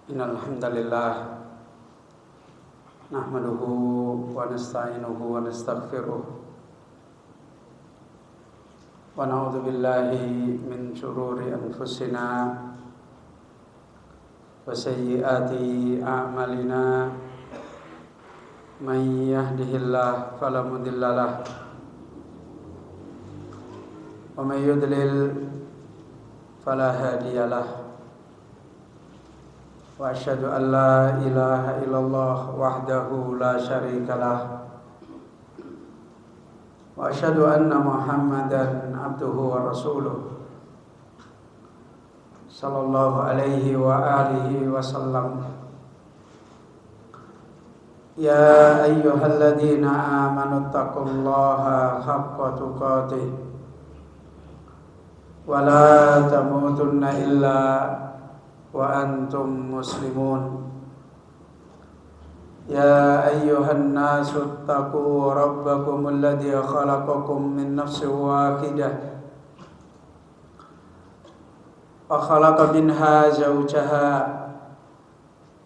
Innal hamdalillah nahmaduhu wa nasta'inuhu wa nastaghfiruh wa na'udzu billahi min shururi anfusina wa sayyiati a'malina may yahdihillahu fala mudhillalah wa may yudlil fala hadiyalah. Wa asyhadu an la ilaha illallah wahdahu la syarikalah wa asyhadu anna Muhammadan abduhu wa rasuluh sallallahu alaihi wa alihi wa sallam. Ya ayyuhalladzina amanu taqullaha haqqa tuqatih wa la tamutunna illa wa antum muslimun. Ya ayyuhan nasu taqu rabbakumul ladzi khalaqakum min nafsin wahidah wa khalaqa minha zawjaha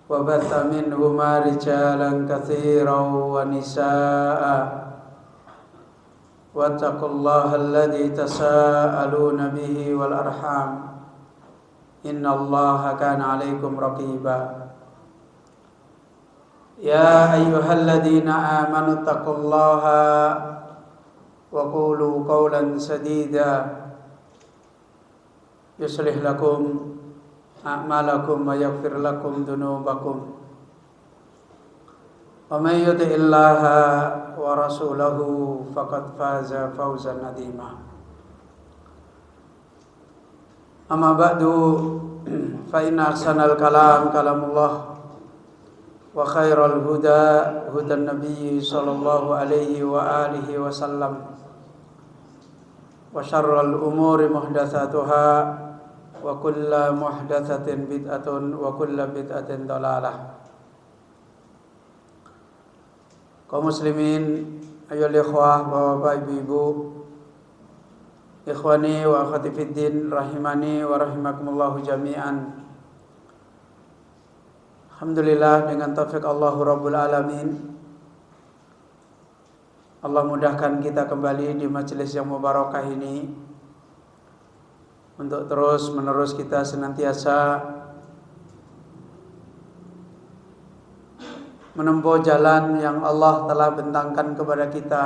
wa batha minhuma rijalan katsiran wa nisaa'a wattaqullaha alladzi tasaaluna bihi wal arham innallaha kana 'alaikum raqiba. Ya ayyuhalladzina amanu taqullaha wa qulu qawlan sadida yuslih lakum a'malakum wa yaghfir lakum dhunubakum wa may yuti'illaha wa rasulahu faqad faza fawzan 'azima. Amma ba'du fa inna ahsanal kalam kalamullah wa khairal huda hudan nabiy sallallahu alaihi wa alihi wa sallam wa syarrul umuri muhdatsatuha wa kullu muhdatsatin bid'atun wa kullu bid'atin dhalalah. Kaum muslimin ayyuhal ikhwah, bapak ibu-ibu, ikhwani wa akhwati fiddin rahimani wa rahimakumullahu jami'an. Alhamdulillah, dengan taufik Allah Rabbul Alamin, Allah mudahkan kita kembali di majelis yang mubarakah ini untuk terus menerus kita senantiasa menempuh jalan yang Allah telah bentangkan kepada kita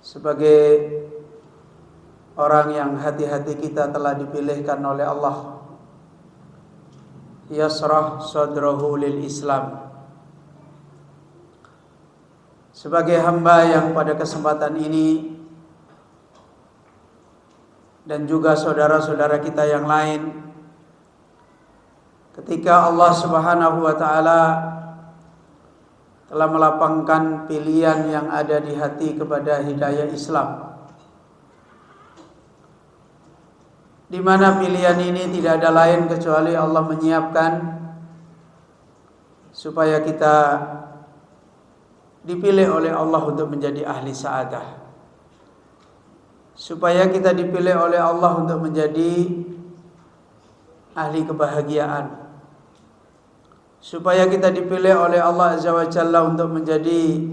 sebagai orang yang hati-hati kita telah dipilihkan oleh Allah, yasrah sadrahu lil Islam, sebagai hamba yang pada kesempatan ini dan juga saudara-saudara kita yang lain, ketika Allah Subhanahu wa taala telah melapangkan pilihan yang ada di hati kepada hidayah Islam, di mana pilihan ini tidak ada lain kecuali Allah menyiapkan supaya kita dipilih oleh Allah untuk menjadi ahli sa'adah, supaya kita dipilih oleh Allah untuk menjadi ahli kebahagiaan, supaya kita dipilih oleh Allah Azza wa Jalla untuk menjadi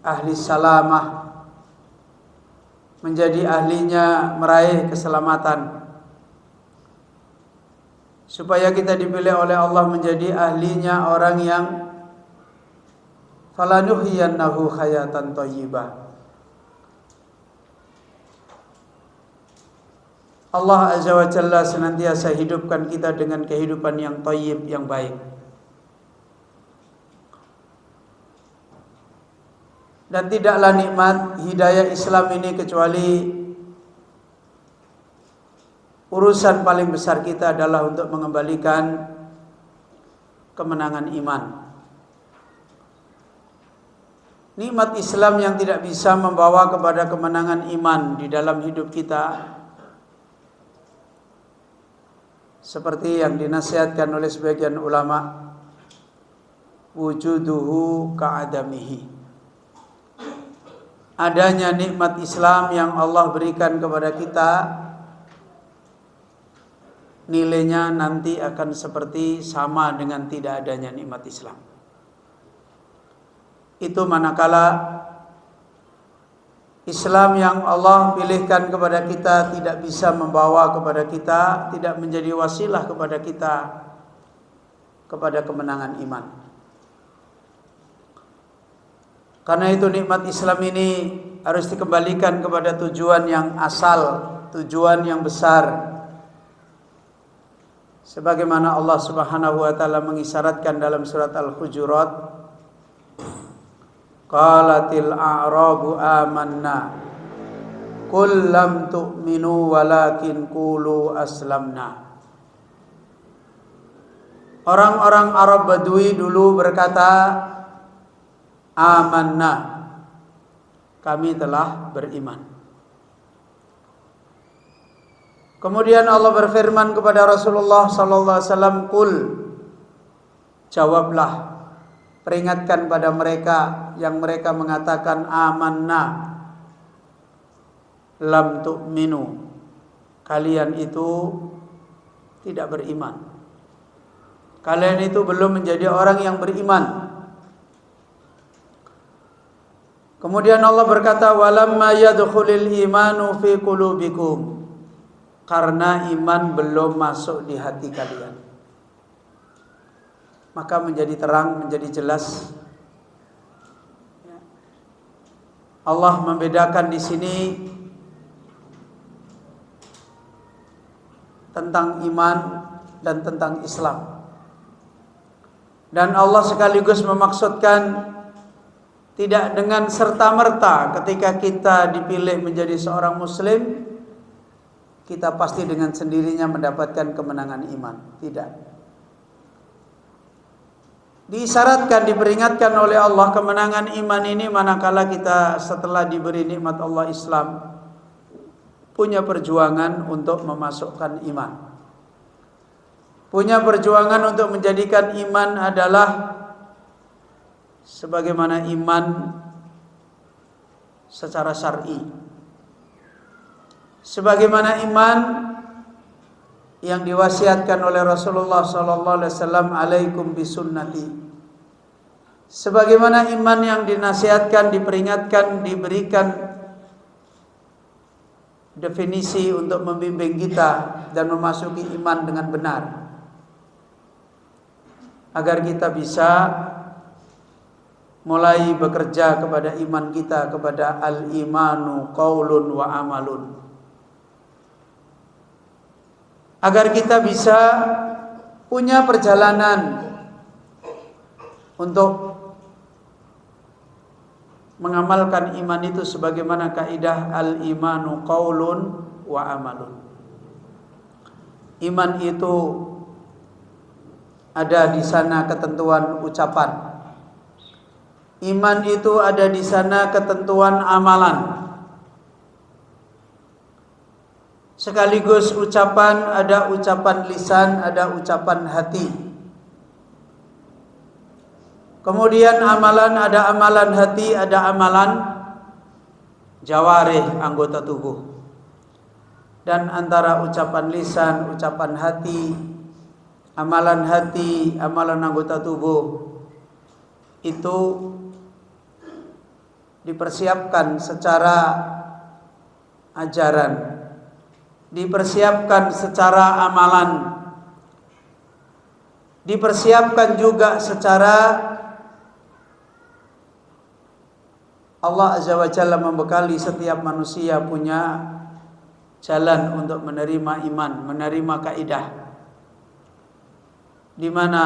ahli salamah, menjadi ahlinya meraih keselamatan, supaya kita dipilih oleh Allah menjadi ahlinya orang yang falanuhyiyannahu hayatan thayyibah. Allah Azza wa Jalla senantiasa hidupkan kita dengan kehidupan yang thayyib, yang baik. Dan tidaklah nikmat hidayah Islam ini kecuali urusan paling besar kita adalah untuk mengembalikan kemenangan iman. Nikmat Islam yang tidak bisa membawa kepada kemenangan iman di dalam hidup kita, seperti yang dinasihatkan oleh sebagian ulama, wujuduhu ka'adamihi. Adanya nikmat Islam yang Allah berikan kepada kita nilainya nanti akan seperti sama dengan tidak adanya nikmat Islam. Itu manakala Islam yang Allah pilihkan kepada kita tidak bisa membawa kepada kita, tidak menjadi wasilah kepada kita kepada kemenangan iman. Karena itu nikmat Islam ini harus dikembalikan kepada tujuan yang asal, tujuan yang besar. Sebagaimana Allah Subhanahu wa taala mengisyaratkan dalam surat Al-Hujurat, qalatil a'rabu amanna qul lam tu'minu walakin qulu aslamna. Orang-orang Arab Badui dulu berkata, amanna, kami telah beriman. Kemudian Allah berfirman kepada Rasulullah sallallahu alaihi wasallam, qul, jawablah, peringatkan pada mereka yang mereka mengatakan amanna, lam tu'minu, kalian itu tidak beriman, kalian itu belum menjadi orang yang beriman. Kemudian Allah berkata, walamma yadkhulul imanu fi qulubikum, karena iman belum masuk di hati kalian. Maka menjadi terang, menjadi jelas. Allah membedakan di sini tentang iman dan tentang Islam. Dan Allah sekaligus memaksudkan tidak dengan serta-merta ketika kita dipilih menjadi seorang muslim, kita pasti dengan sendirinya mendapatkan kemenangan iman. Tidak. Diisyaratkan, diperingatkan oleh Allah kemenangan iman ini manakala kita setelah diberi nikmat Allah Islam punya perjuangan untuk memasukkan iman. Punya perjuangan untuk menjadikan iman adalah sebagaimana iman secara syar'i. Sebagaimana iman yang diwasiatkan oleh Rasulullah sallallahu alaihi wasallam, alaikum bisunnati. Sebagaimana iman yang dinasihatkan, diperingatkan, diberikan definisi untuk membimbing kita dan memasuki iman dengan benar, agar kita bisa mulai bekerja kepada iman kita, kepada al-imanu qaulun wa amalun, agar kita bisa punya perjalanan untuk mengamalkan iman itu sebagaimana kaidah al-imanu qaulun wa amalun. Iman itu ada di sana ketentuan ucapan. Iman itu ada di sana ketentuan amalan. Sekaligus ucapan, ada ucapan lisan, ada ucapan hati. Kemudian amalan, ada amalan hati, ada amalan jawarih, anggota tubuh. Dan antara ucapan lisan, ucapan hati, amalan anggota tubuh itu dipersiapkan secara ajaran, dipersiapkan secara amalan, dipersiapkan juga secara Allah Azza wa Jalla membekali setiap manusia punya jalan untuk menerima iman, menerima kaidah, di mana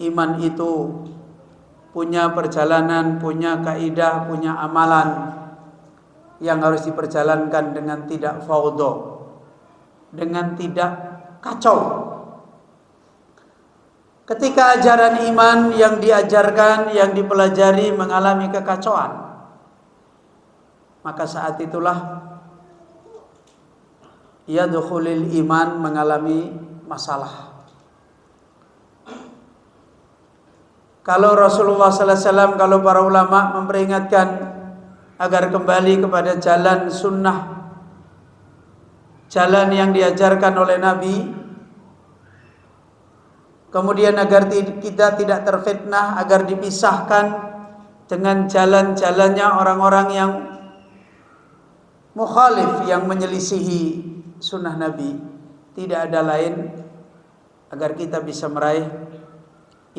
iman itu punya perjalanan, punya kaidah, punya amalan yang harus diperjalankan dengan tidak faudo, dengan tidak kacau. Ketika ajaran iman yang diajarkan, yang dipelajari mengalami kekacauan, maka saat itulah yadkhulul iman mengalami masalah. Kalau Rasulullah sallallahu alaihi wasallam, kalau para ulama memperingatkan agar kembali kepada jalan sunnah, jalan yang diajarkan oleh Nabi. Kemudian agar kita tidak terfitnah, agar dipisahkan dengan jalan-jalannya orang-orang yang mukhalif, yang menyelisihi sunnah Nabi. Tidak ada lain agar kita bisa meraih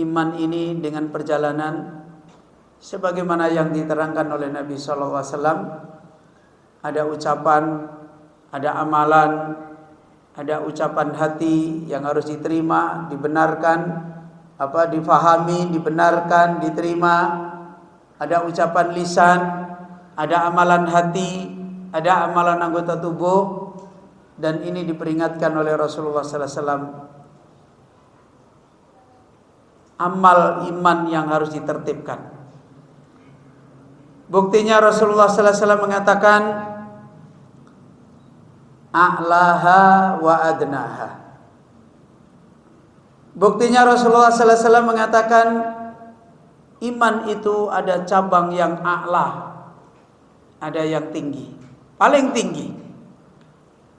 iman ini dengan perjalanan sebagaimana yang diterangkan oleh Nabi SAW. Ada ucapan, ada amalan, ada ucapan hati yang harus diterima, dibenarkan, difahami, dibenarkan, diterima. Ada ucapan lisan, ada amalan hati, ada amalan anggota tubuh, dan ini diperingatkan oleh Rasulullah SAW. Amal iman yang harus ditertibkan. Buktinya Rasulullah SAW mengatakan, a'laha wa adnaha. Buktinya Rasulullah SAW mengatakan, iman itu ada cabang yang a'la, ada yang tinggi, paling tinggi.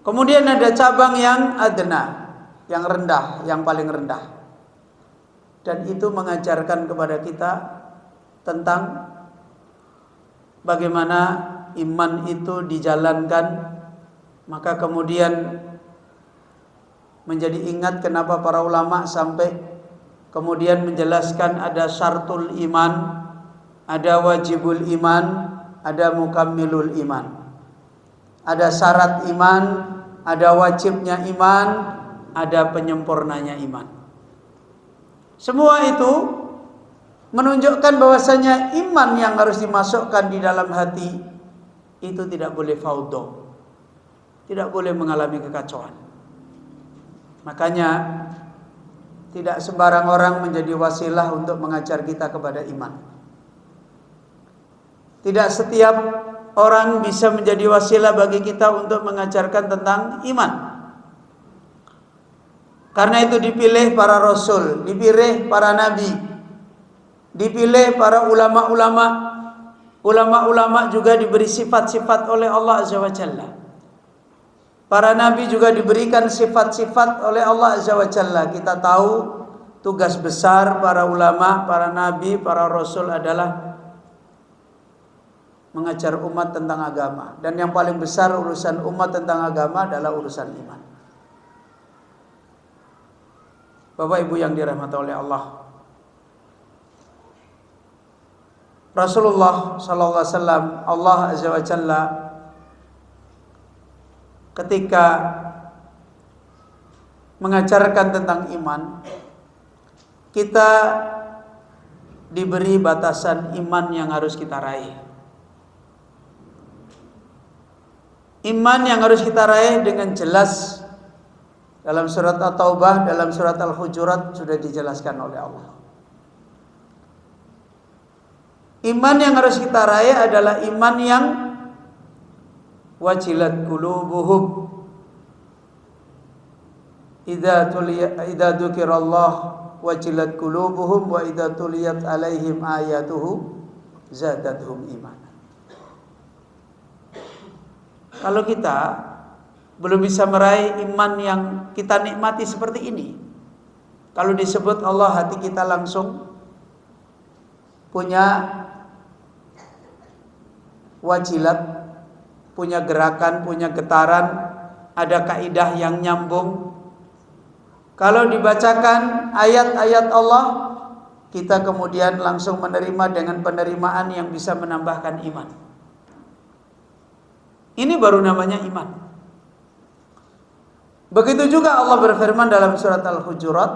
Kemudian ada cabang yang adna, yang rendah, yang paling rendah. Dan itu mengajarkan kepada kita tentang bagaimana iman itu dijalankan. Maka kemudian menjadi ingat kenapa para ulama sampai kemudian menjelaskan ada syartul iman, ada wajibul iman, ada mukammilul iman. Ada syarat iman, ada wajibnya iman, ada penyempurnanya iman. Semua itu menunjukkan bahwasanya iman yang harus dimasukkan di dalam hati itu tidak boleh faudo, tidak boleh mengalami kekacauan. Makanya tidak sembarang orang menjadi wasilah untuk mengajar kita kepada iman. Tidak setiap orang bisa menjadi wasilah bagi kita untuk mengajarkan tentang iman. Karena itu dipilih para rasul, dipilih para nabi, dipilih para ulama-ulama. Ulama-ulama juga diberi sifat-sifat oleh Allah Azza wa Jalla. Para nabi juga diberikan sifat-sifat oleh Allah Azza wa Jalla. Kita tahu tugas besar para ulama, para nabi, para rasul adalah mengajar umat tentang agama. Dan yang paling besar urusan umat tentang agama adalah urusan iman. Bapak Ibu yang dirahmati oleh Allah, Rasulullah sallallahu alaihi wasallam, Allah Azza wa Jalla ketika mengajarkan tentang iman, kita diberi batasan iman yang harus kita raih. Iman yang harus kita raih dengan jelas dalam surat At-Taubah, dalam surat Al-Hujurat sudah dijelaskan oleh Allah. Iman yang harus kita raih adalah iman yang wajilat qulubuhum idza dzukirallah wajilat qulubuhum wa idza tuliyat alaihim ayatuhu zadatuhum iman. Kalau kita belum bisa meraih iman yang kita nikmati seperti ini, kalau disebut Allah, hati kita langsung punya wajilat, punya gerakan, punya getaran, ada kaidah yang nyambung. Kalau dibacakan ayat-ayat Allah, kita kemudian langsung menerima dengan penerimaan yang bisa menambahkan iman. Ini baru namanya iman. Begitu juga Allah berfirman dalam surat Al-Hujurat,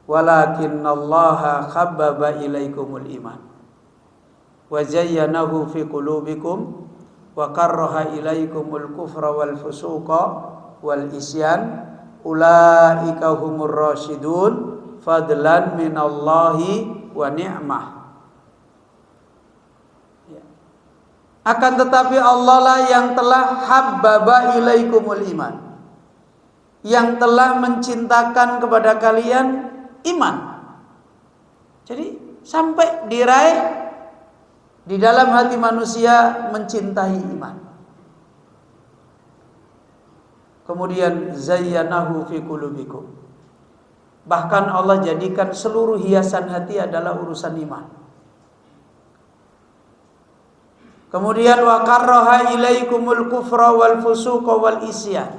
walakinnallaha khabbaba ilaikumul iman wa zayyanahu fi qulubikum wa karraha ilaikumul kufra wal fusuqa wal isyan ulaika humur rasyidun fadlan minallahi wa ni'mah. Akan tetapi Allah lah yang telah habbaba ilaikumul iman, yang telah menciptakan kepada kalian iman. Jadi sampai diraih di dalam hati manusia mencintai iman. Kemudian zayyanahu fi qulubikum. Bahkan Allah jadikan seluruh hiasan hati adalah urusan iman. Kemudian wa karraha ilaikumul kufra wal fusuqa wal isyan.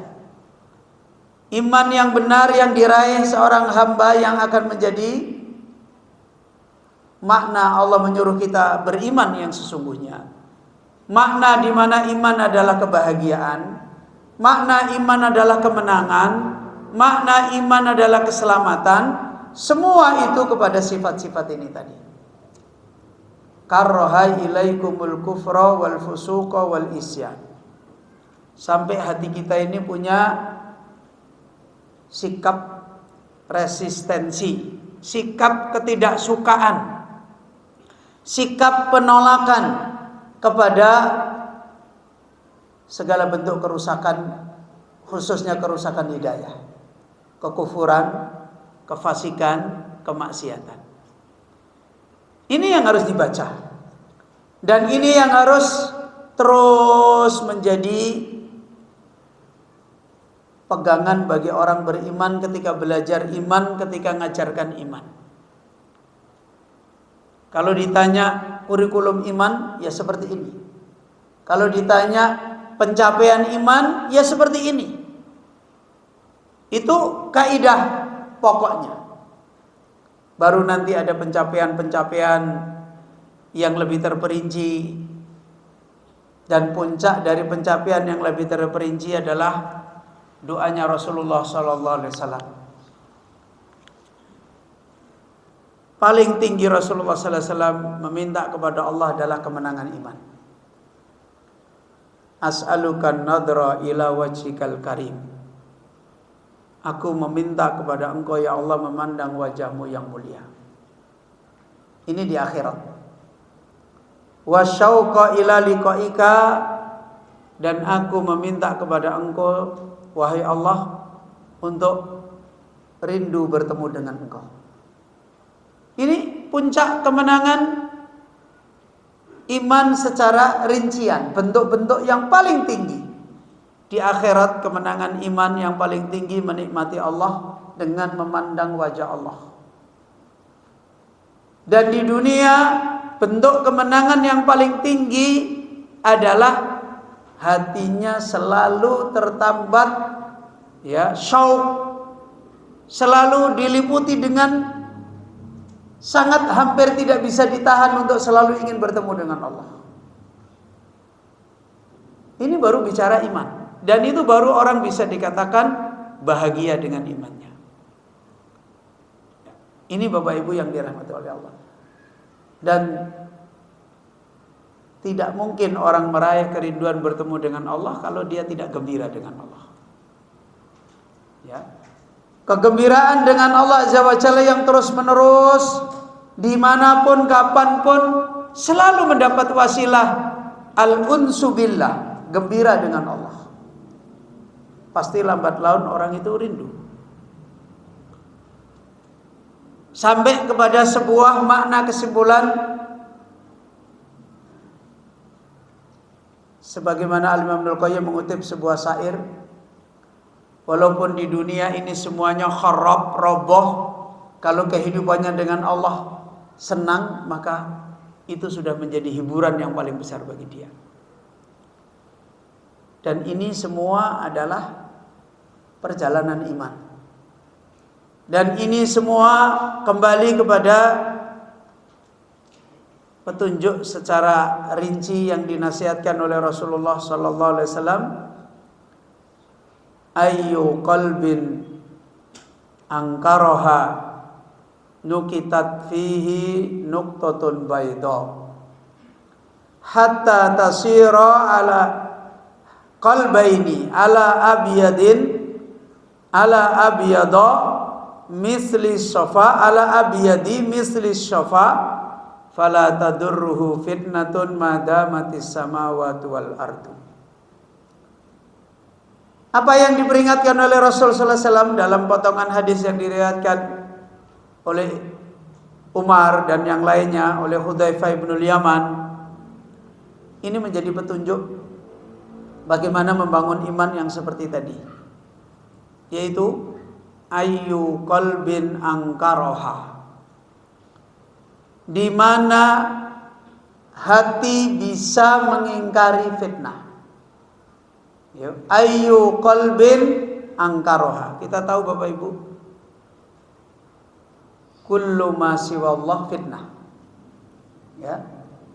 Iman yang benar yang diraih seorang hamba yang akan menjadi makna Allah menyuruh kita beriman yang sesungguhnya. Makna di mana iman adalah kebahagiaan, makna iman adalah kemenangan, makna iman adalah keselamatan. Semua itu kepada sifat-sifat ini tadi. Karraha ilaikumul kufra wal fusuqa wal isyan. Sampai hati kita ini punya sikap resistensi, sikap ketidaksukaan, sikap penolakan kepada segala bentuk kerusakan, khususnya kerusakan hidayah, kekufuran, kefasikan, kemaksiatan. Ini yang harus dibaca. Dan ini yang harus terus menjadi pegangan bagi orang beriman ketika belajar iman, ketika mengajarkan iman. Kalau ditanya kurikulum iman, ya seperti ini. Kalau ditanya pencapaian iman, ya seperti ini. Itu kaidah pokoknya. Baru nanti ada pencapaian-pencapaian yang lebih terperinci. Dan puncak dari pencapaian yang lebih terperinci adalah doanya Rasulullah SAW. Paling tinggi Rasulullah SAW meminta kepada Allah adalah kemenangan iman. As'alukan nadra ila wajhikal karim. Aku meminta kepada engkau ya Allah memandang wajahmu yang mulia. Ini di akhirat. Wa syauqa ila liqaika, dan aku meminta kepada engkau wahai Allah untuk rindu bertemu dengan engkau. Ini puncak kemenangan iman secara rincian, bentuk-bentuk yang paling tinggi. Di akhirat kemenangan iman yang paling tinggi menikmati Allah dengan memandang wajah Allah. Dan di dunia bentuk kemenangan yang paling tinggi adalah hatinya selalu tertambat ya syauq, selalu diliputi dengan sangat hampir tidak bisa ditahan untuk selalu ingin bertemu dengan Allah. Ini baru bicara iman. Dan itu baru orang bisa dikatakan bahagia dengan imannya. Ini Bapak Ibu yang dirahmati oleh Allah. Dan tidak mungkin orang meraih kerinduan bertemu dengan Allah kalau dia tidak gembira dengan Allah. Ya. Kegembiraan dengan Allah Azza wa Jalla yang terus menerus, dimanapun, kapanpun, selalu mendapat wasilah al-unsu billah, gembira dengan Allah. Pasti lambat laun orang itu rindu. Sampai kepada sebuah makna kesimpulan sebagaimana Al-Imam Ibnul Qayyim mengutip sebuah syair, walaupun di dunia ini semuanya kharab, roboh, kalau kehidupannya dengan Allah senang, maka itu sudah menjadi hiburan yang paling besar bagi dia. Dan ini semua adalah perjalanan iman. Dan ini semua kembali kepada petunjuk secara rinci yang dinasihatkan oleh Rasulullah sallallahu alaihi wasallam. Ayyu qalbin angkaraha nukitat fihi nuqtatun bayda hatta tasira ala qalbaini ala abyada misli syafa ala abyadi misli syafa fala tadurruhu fitnatun madamatis samawati wal ardu. Apa yang diperingatkan oleh Rasul sallallahu alaihi wasallam dalam potongan hadis yang diriwayatkan oleh Umar dan yang lainnya, oleh Hudzaifah bin Yaman, ini menjadi petunjuk bagaimana membangun iman yang seperti tadi. yaitu ayyu qalbin angkaroha, di mana hati bisa mengingkari fitnah. Ayyu qalbin angkaroha. Kita tahu Bapak Ibu, kullu ma siwallah fitnah. Ya,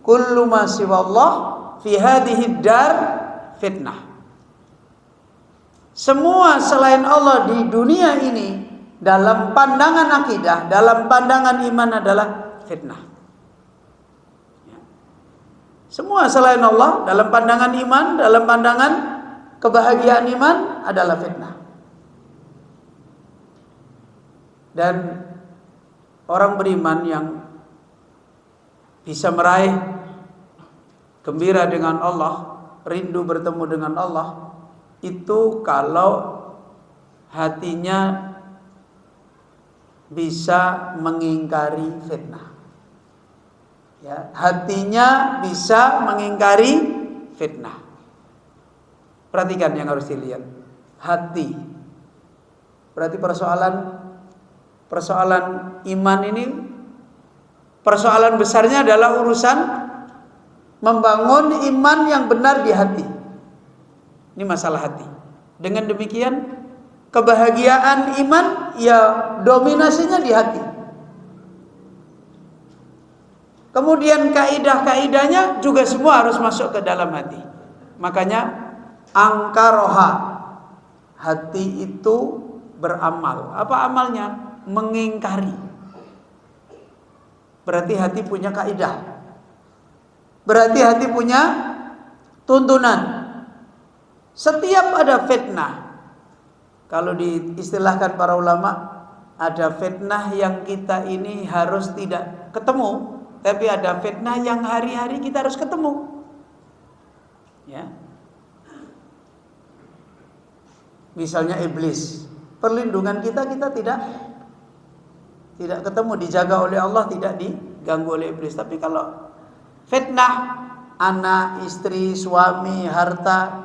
kullu ma siwallah fi hadhihi dar fitnah. Semua selain Allah di dunia ini dalam pandangan akidah, dalam pandangan iman adalah fitnah. Ya. Semua selain Allah dalam pandangan iman, dalam pandangan kebahagiaan iman adalah fitnah. Dan orang beriman yang bisa meraih gembira dengan Allah, rindu bertemu dengan Allah, itu kalau hatinya bisa mengingkari fitnah. Ya, hatinya bisa mengingkari fitnah. Perhatikan yang harus dilihat. Hati. Berarti persoalan iman ini, persoalan besarnya adalah urusan membangun iman yang benar di hati. Ini masalah hati. Dengan demikian kebahagiaan iman ya dominasinya di hati. Kemudian kaidah-kaidahnya juga semua harus masuk ke dalam hati. Makanya angkaroha, hati itu beramal. Apa amalnya? Mengingkari. Berarti hati punya kaidah. Berarti hati punya tuntunan. Setiap ada fitnah, kalau diistilahkan para ulama, ada fitnah yang kita ini harus tidak ketemu, tapi ada fitnah yang hari-hari kita harus ketemu. Ya. Misalnya iblis, perlindungan kita tidak ketemu, dijaga oleh Allah, tidak diganggu oleh iblis. Tapi kalau fitnah anak, istri, suami, harta,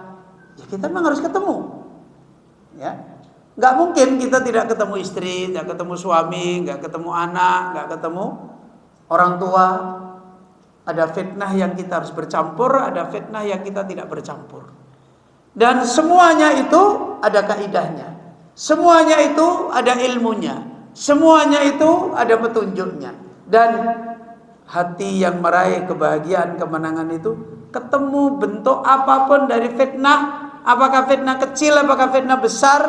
ya kita memang harus ketemu. Ya, nggak mungkin kita tidak ketemu istri, nggak ketemu suami, nggak ketemu anak, nggak ketemu orang tua. Ada fitnah yang kita harus bercampur, ada fitnah yang kita tidak bercampur. Dan semuanya itu ada kaidahnya, semuanya itu ada ilmunya, semuanya itu ada petunjuknya. Dan hati yang meraih kebahagiaan, kemenangan itu ketemu bentuk apapun dari fitnah. Apakah fitnah kecil, apakah fitnah besar,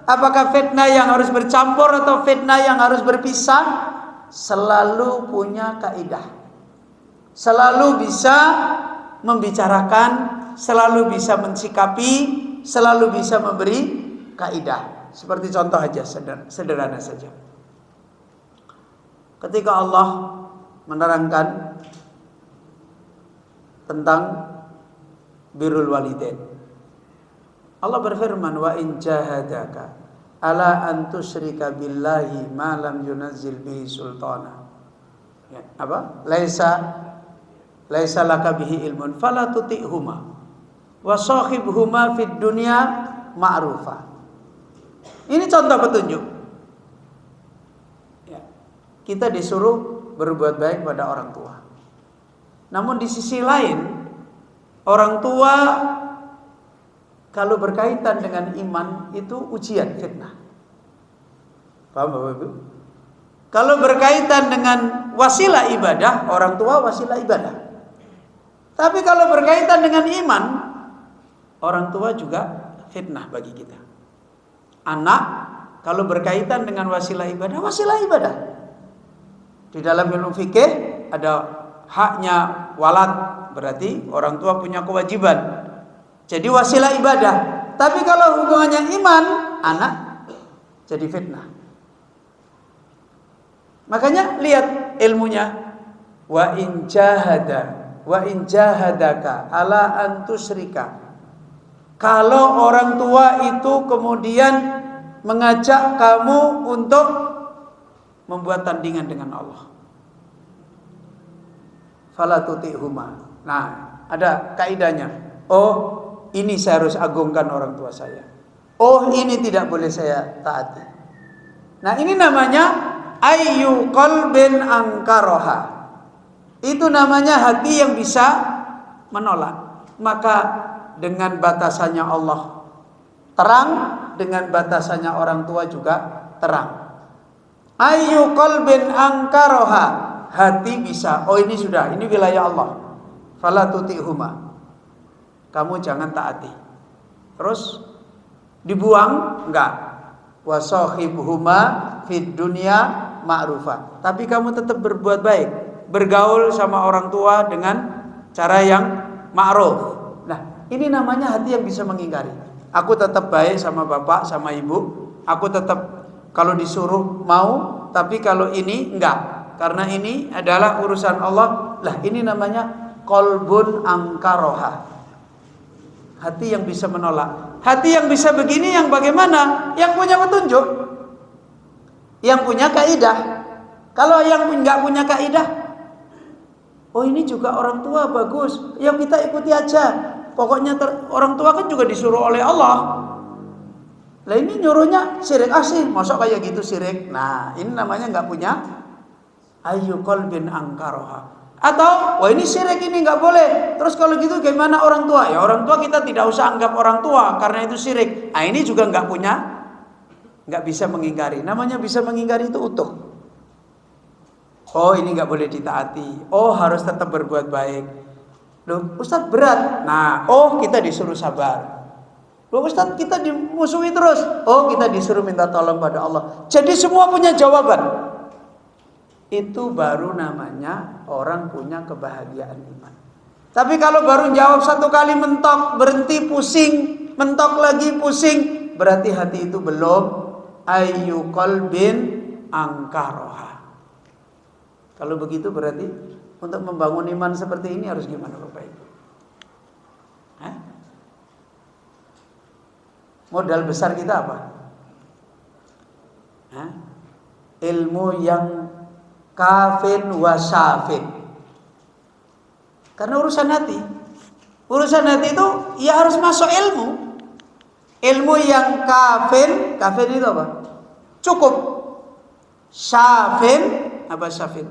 apakah fitnah yang harus bercampur atau fitnah yang harus berpisah, selalu punya kaidah, selalu bisa membicarakan, selalu bisa mensikapi, selalu bisa memberi kaidah. Seperti contoh aja, sederhana saja. Ketika Allah menerangkan tentang birrul walidain, Allah berfirman, wa in jahadaka ala an tusyrika billahi ma lam yunazzil bihi sultana. Ya, apa? Laisa laka bihi ilmun fala tuti'huma wa shahibhuma fid dunya ma'rufa. Ini contoh petunjuk. Ya. Kita disuruh berbuat baik pada orang tua. Namun di sisi lain, orang tua kalau berkaitan dengan iman itu ujian, fitnah. Paham Bapak Ibu? Kalau berkaitan dengan wasilah ibadah, orang tua wasilah ibadah. Tapi kalau berkaitan dengan iman, orang tua juga fitnah bagi kita. Anak kalau berkaitan dengan wasilah ibadah, wasilah ibadah. Di dalam ilmu fikih ada haknya walad, berarti orang tua punya kewajiban. Jadi wasilah ibadah. Tapi kalau hubungannya iman, anak jadi fitnah. Makanya lihat ilmunya. Wa in jahadaka ala an tusyrika. Kalau orang tua itu kemudian mengajak kamu untuk membuat tandingan dengan Allah, fala tuti'huma. Nah, ada kaidahnya. Oh, ini saya harus agungkan orang tua saya. Oh, ini tidak boleh saya taati. Nah, ini namanya ayyu qalbin angkaroha. Itu namanya hati yang bisa menolak. Maka dengan batasannya Allah terang, dengan batasannya orang tua juga terang. Ayyu qalbin angkaroha, hati bisa. Oh, ini sudah, ini wilayah Allah. Fala tuti'huma, kamu jangan taati. Terus dibuang? Enggak. Wasahibhuma fid dunya ma'rufa. Tapi kamu tetap berbuat baik, bergaul sama orang tua dengan cara yang ma'ruf. Nah, ini namanya hati yang bisa mengingkari. Aku tetap baik sama bapak, sama ibu. Aku tetap kalau disuruh mau, tapi kalau ini enggak. Karena ini adalah urusan Allah. Lah, ini namanya qalbun angkaroha. Hati yang bisa menolak. Hati yang bisa begini yang bagaimana? Yang punya petunjuk, yang punya kaidah. Kalau yang enggak punya kaidah, oh ini juga orang tua bagus, ya kita ikuti aja. Pokoknya orang tua kan juga disuruh oleh Allah. Lah ini nyuruhnya syirik sih, masa kayak gitu syirik. Nah, ini namanya enggak punya ayyu qalbin angkaroha. Atau, wah ini syirik, ini nggak boleh. Terus kalau gitu gimana orang tua? Ya orang tua kita tidak usah anggap orang tua karena itu syirik. Nah ini juga nggak punya, nggak bisa mengingkari. Namanya bisa mengingkari itu utuh. Oh ini nggak boleh ditaati. Oh harus tetap berbuat baik. Loh Ustadz berat. Nah oh kita disuruh sabar. Loh Ustadz kita dimusuhi terus. Oh kita disuruh minta tolong pada Allah. Jadi semua punya jawaban. Itu baru namanya orang punya kebahagiaan iman. Tapi kalau baru jawab satu kali mentok, berhenti pusing, mentok lagi pusing, berarti hati itu belum ayyu qalbin angkaroha. Kalau begitu berarti untuk membangun iman seperti ini harus gimana Bapak Ibu? Modal besar kita apa? Ilmu yang kafin wa syafin. Karena urusan hati itu ya harus masuk ilmu. Ilmu yang kafin itu apa? Cukup. Syafin, apa syafin?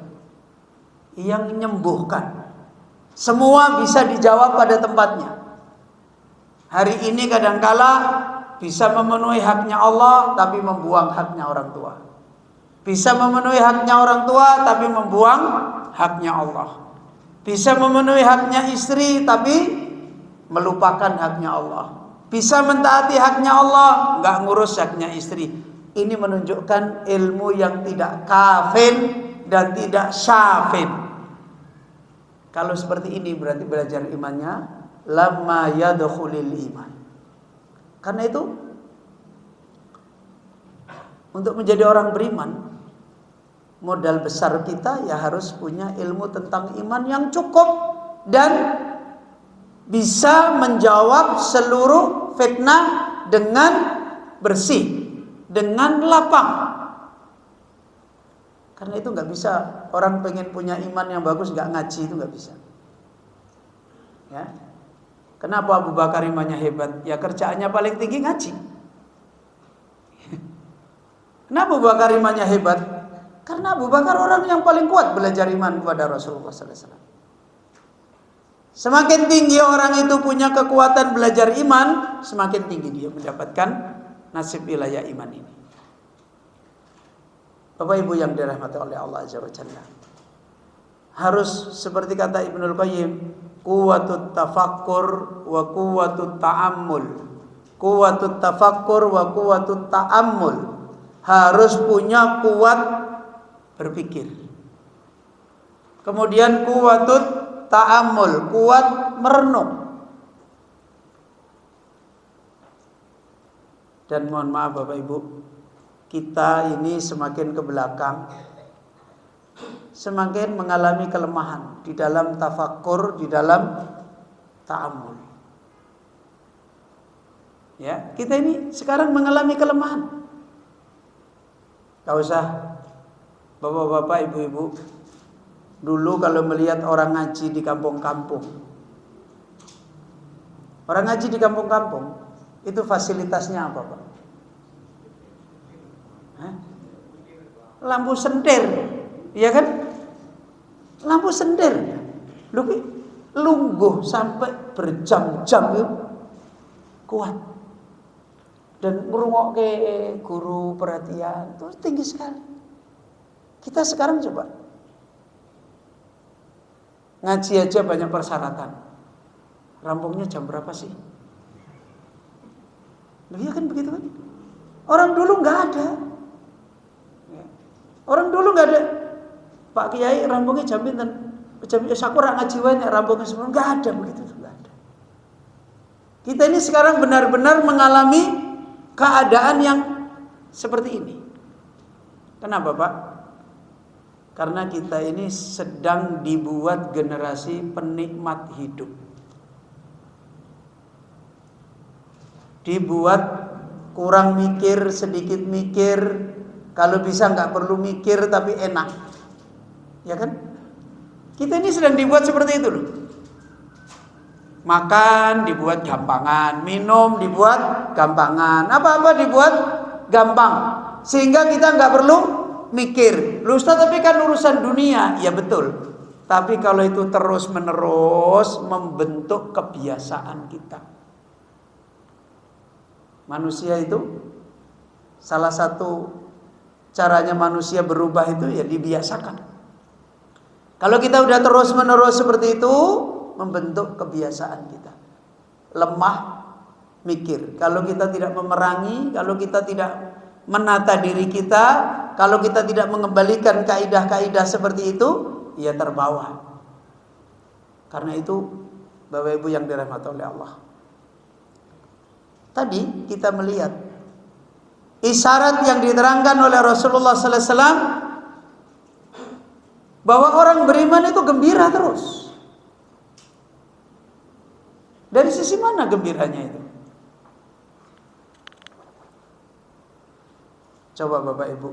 Yang menyembuhkan. Semua bisa dijawab pada tempatnya. Hari ini kadangkala bisa memenuhi haknya Allah tapi membuang haknya orang tua. Bisa memenuhi haknya orang tua tapi membuang haknya Allah. Bisa memenuhi haknya istri tapi melupakan haknya Allah. Bisa mentaati haknya Allah, enggak ngurus haknya istri. Ini menunjukkan ilmu yang tidak kafin dan tidak syafin. Kalau seperti ini berarti belajar imannya lamma yadkhulil iman. Karena itu untuk menjadi orang beriman, modal besar kita ya harus punya ilmu tentang iman yang cukup dan bisa menjawab seluruh fitnah dengan bersih, dengan lapang. Karena itu nggak bisa orang pengen punya iman yang bagus nggak ngaji, itu nggak bisa. Ya, kenapa Abu Bakar imannya hebat? Ya kerjaannya paling tinggi ngaji. Kenapa Abu Bakar imannya hebat? Karena Abu Bakar orang yang paling kuat belajar iman kepada Rasulullah SAW. Semakin tinggi orang itu punya kekuatan belajar iman, semakin tinggi dia mendapatkan nasib wilayah iman ini. Bapak Ibu yang dirahmati oleh Allah Azza wa Jalla, harus seperti kata Ibnul Qayyim, quwwatut tafakkur wa quwwatut ta'ammul. Quwwatut tafakkur wa quwwatut ta'ammul. Harus punya kuat berpikir. Kemudian kuwatut ta'ammul, kuat merenung. Dan mohon maaf Bapak Ibu, kita ini semakin ke belakang, semakin mengalami kelemahan di dalam tafakkur, di dalam ta'ammul. Ya, kita ini sekarang mengalami kelemahan. Gak usah bapak-bapak, ibu-ibu, dulu kalau melihat orang ngaji di kampung-kampung, orang ngaji di kampung-kampung, Itu fasilitasnya apa, Pak? Hah? Lampu sendir, iya kan? Lampu sendir. Lungguh sampai berjam-jam itu kuat. Dan ngrungokke guru perhatian itu tinggi sekali. Kita sekarang coba ngaji aja banyak persyaratan. Rampungnya jam berapa sih? Iya kan begitu kan? Orang dulu nggak ada. Orang dulu nggak ada. Pak Kiai rampungnya jam pinten? Jam sakura ngaji wae rampungnya sebelum nggak ada begitu, nggak ada. Kita ini sekarang benar-benar mengalami keadaan yang seperti ini. Kenapa, Pak? Karena kita ini sedang dibuat generasi penikmat hidup. Dibuat kurang mikir, sedikit mikir. Kalau bisa nggak perlu mikir tapi enak. Ya kan? Kita ini sedang dibuat seperti itu loh. Makan dibuat gampangan, minum dibuat gampangan, apa-apa dibuat gampang. Sehingga kita nggak perlu mikir. Loh Ustaz, tapi kan urusan dunia. Ya betul. Tapi kalau itu terus-menerus membentuk kebiasaan kita. Manusia itu salah satu caranya manusia berubah itu ya dibiasakan. Kalau kita udah terus-menerus seperti itu, membentuk kebiasaan kita. Lemah mikir. Kalau kita tidak memerangi, kalau kita tidak menata diri kita, kalau kita tidak mengembalikan kaidah-kaidah seperti itu, ya terbawa. Karena itu, Bapak Ibu yang dirahmati oleh Allah. Tadi kita melihat isyarat yang diterangkan oleh Rasulullah sallallahu alaihi wasallam bahwa orang beriman itu gembira terus. Dari sisi mana gembiranya itu? Coba Bapak Ibu,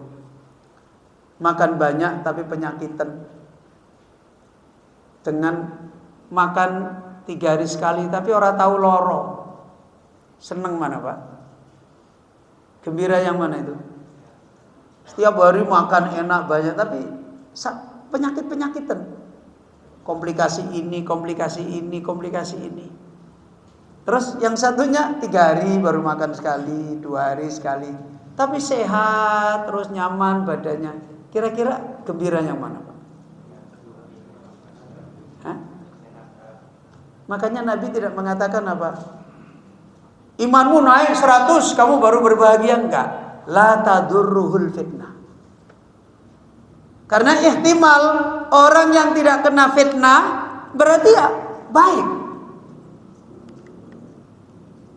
makan banyak tapi penyakitan, dengan makan 3 hari sekali tapi orang tahu loro, seneng mana Pak? Gembira yang mana itu? Setiap hari makan enak banyak tapi penyakit-penyakitan, komplikasi ini, komplikasi ini, komplikasi ini. Terus yang satunya 3 hari baru makan sekali, 2 hari sekali, tapi sehat, terus nyaman badannya. Kira-kira gembira yang mana Pak? Hah? Makanya Nabi tidak mengatakan apa? Imanmu naik 100, kamu baru berbahagia, enggak. La tadurruhul fitnah. Karena ihtimal orang yang tidak kena fitnah berarti ya baik.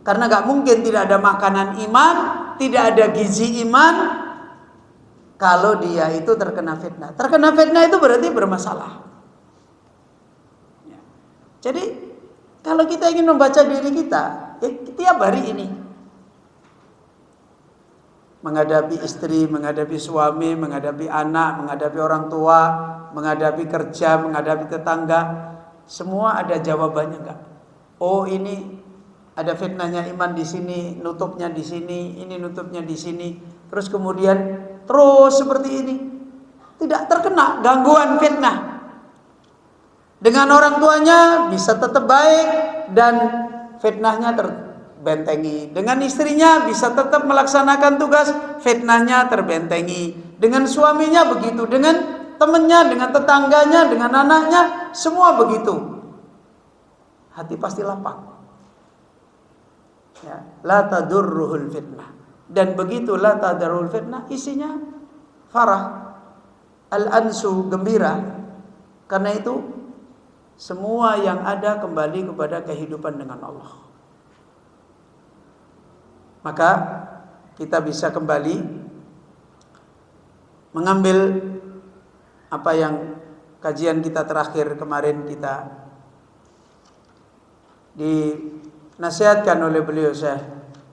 Karena gak mungkin tidak ada makanan iman, tidak ada gizi iman kalau dia itu terkena fitnah. Terkena fitnah itu berarti bermasalah. Jadi kalau kita ingin membaca diri kita, ya tiap hari ini menghadapi istri, menghadapi suami, menghadapi anak, menghadapi orang tua, menghadapi kerja, menghadapi tetangga, semua ada jawabannya enggak? Oh ini ada fitnahnya iman di sini, nutupnya di sini, ini nutupnya di sini. Terus kemudian terus seperti ini, tidak terkena gangguan fitnah. Dengan orang tuanya bisa tetap baik dan fitnahnya terbentengi. Dengan istrinya bisa tetap melaksanakan tugas, fitnahnya terbentengi. Dengan suaminya begitu, dengan temannya, dengan tetangganya, dengan anaknya, semua begitu. Hati pasti lapang. Ya, la tadurruhul fitnah. Dan begitu la tadurruhul fitnah isinya farah, al-ansu, gembira. Karena itu semua yang ada kembali kepada kehidupan dengan Allah. Maka kita bisa kembali mengambil apa yang kajian kita terakhir kemarin kita dinasihatkan oleh beliau Syekh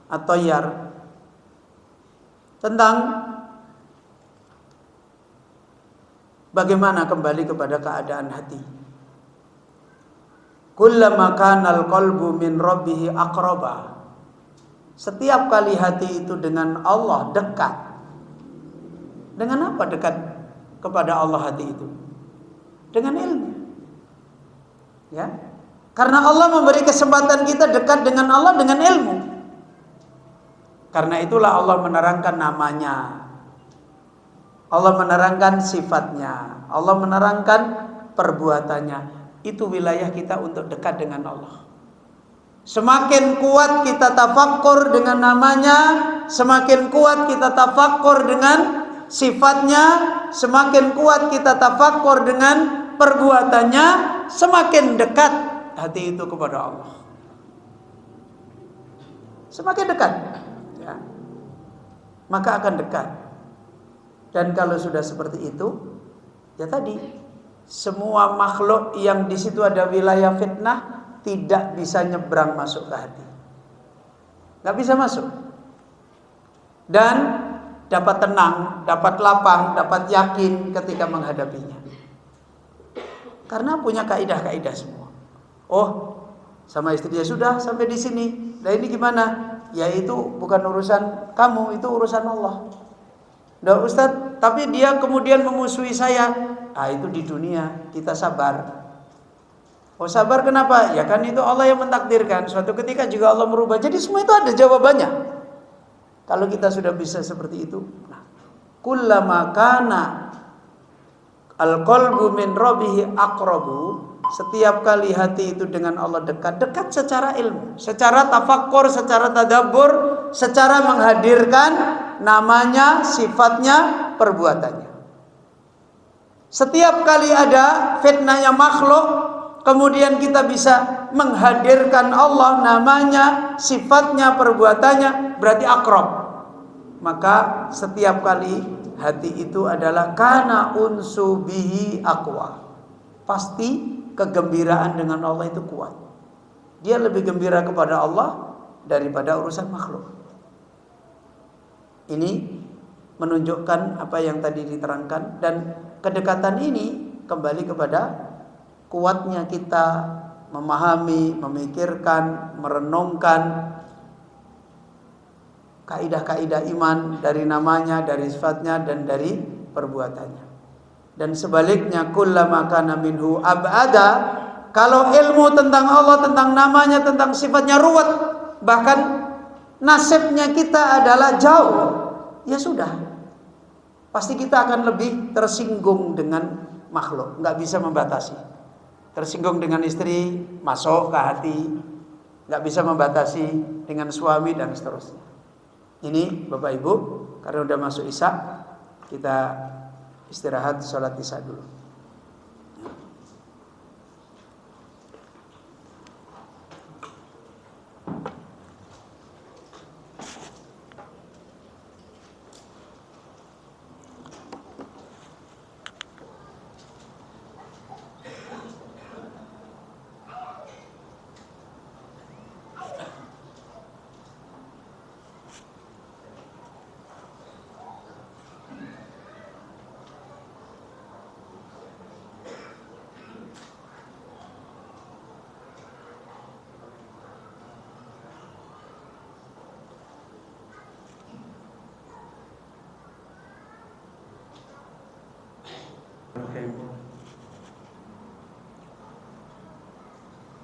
At-Thayyar tentang bagaimana kembali kepada keadaan hati. Kullama kana al-qalbu min rabbih aqraba. Setiap kali hati itu dengan Allah dekat. Dengan apa dekat kepada Allah hati itu? Dengan ilmu. Ya. Karena Allah memberi kesempatan kita dekat dengan Allah dengan ilmu. Karena itulah Allah menerangkan namanya. Allah menerangkan sifatnya. Allah menerangkan perbuatannya. Itu wilayah kita untuk dekat dengan Allah. Semakin kuat kita tafakkur dengan namanya, semakin kuat kita tafakkur dengan sifatnya, semakin kuat kita tafakkur dengan perbuatannya, semakin dekat hati itu kepada Allah. Semakin dekat, ya, maka akan dekat. Dan kalau sudah seperti itu, ya tadi, semua makhluk yang di situ ada wilayah fitnah tidak bisa nyebrang masuk ke hati. Gak bisa masuk. Dan dapat tenang, dapat lapang, dapat yakin ketika menghadapinya. Karena punya kaidah-kaidah semua. Oh, sama istrinya sudah sampai di sini. Nah ini gimana? Ya itu bukan urusan kamu, itu urusan Allah. Nah Ustaz, tapi dia kemudian memusuhi saya. Ah itu di dunia, kita sabar. Oh sabar kenapa? Ya kan itu Allah yang mentakdirkan. Suatu ketika juga Allah merubah. Jadi semua itu ada jawabannya. Kalau kita sudah bisa seperti itu. Nah, kullama kana al-qalbu min rabbihi aqrabu. Setiap kali hati itu dengan Allah dekat. Dekat secara ilmu. Secara tafakkur, secara tadabbur. Secara menghadirkan namanya, sifatnya, perbuatannya. Setiap kali ada fitnahnya makhluk, kemudian kita bisa menghadirkan Allah, namanya, sifatnya, perbuatannya, berarti akrab. Maka setiap kali hati itu adalah kana unsu bihi aqwa. Pasti kegembiraan dengan Allah itu kuat. Dia lebih gembira kepada Allah daripada urusan makhluk. Ini menunjukkan apa yang tadi diterangkan, dan kedekatan ini kembali kepada kuatnya kita memahami, memikirkan, merenungkan kaidah-kaidah iman dari namanya, dari sifatnya, dan dari perbuatannya. Dan sebaliknya, kullama kana minhu ab'ada, kalau ilmu tentang Allah, tentang namanya, tentang sifatnya ruwet, bahkan nasibnya kita adalah jauh, ya sudah, pasti kita akan lebih tersinggung dengan makhluk, nggak bisa membatasi. Tersinggung dengan istri, masuk ke hati, nggak bisa membatasi dengan suami dan seterusnya. Ini Bapak Ibu, karena udah masuk Isya, kita istirahat sholat Isya dulu.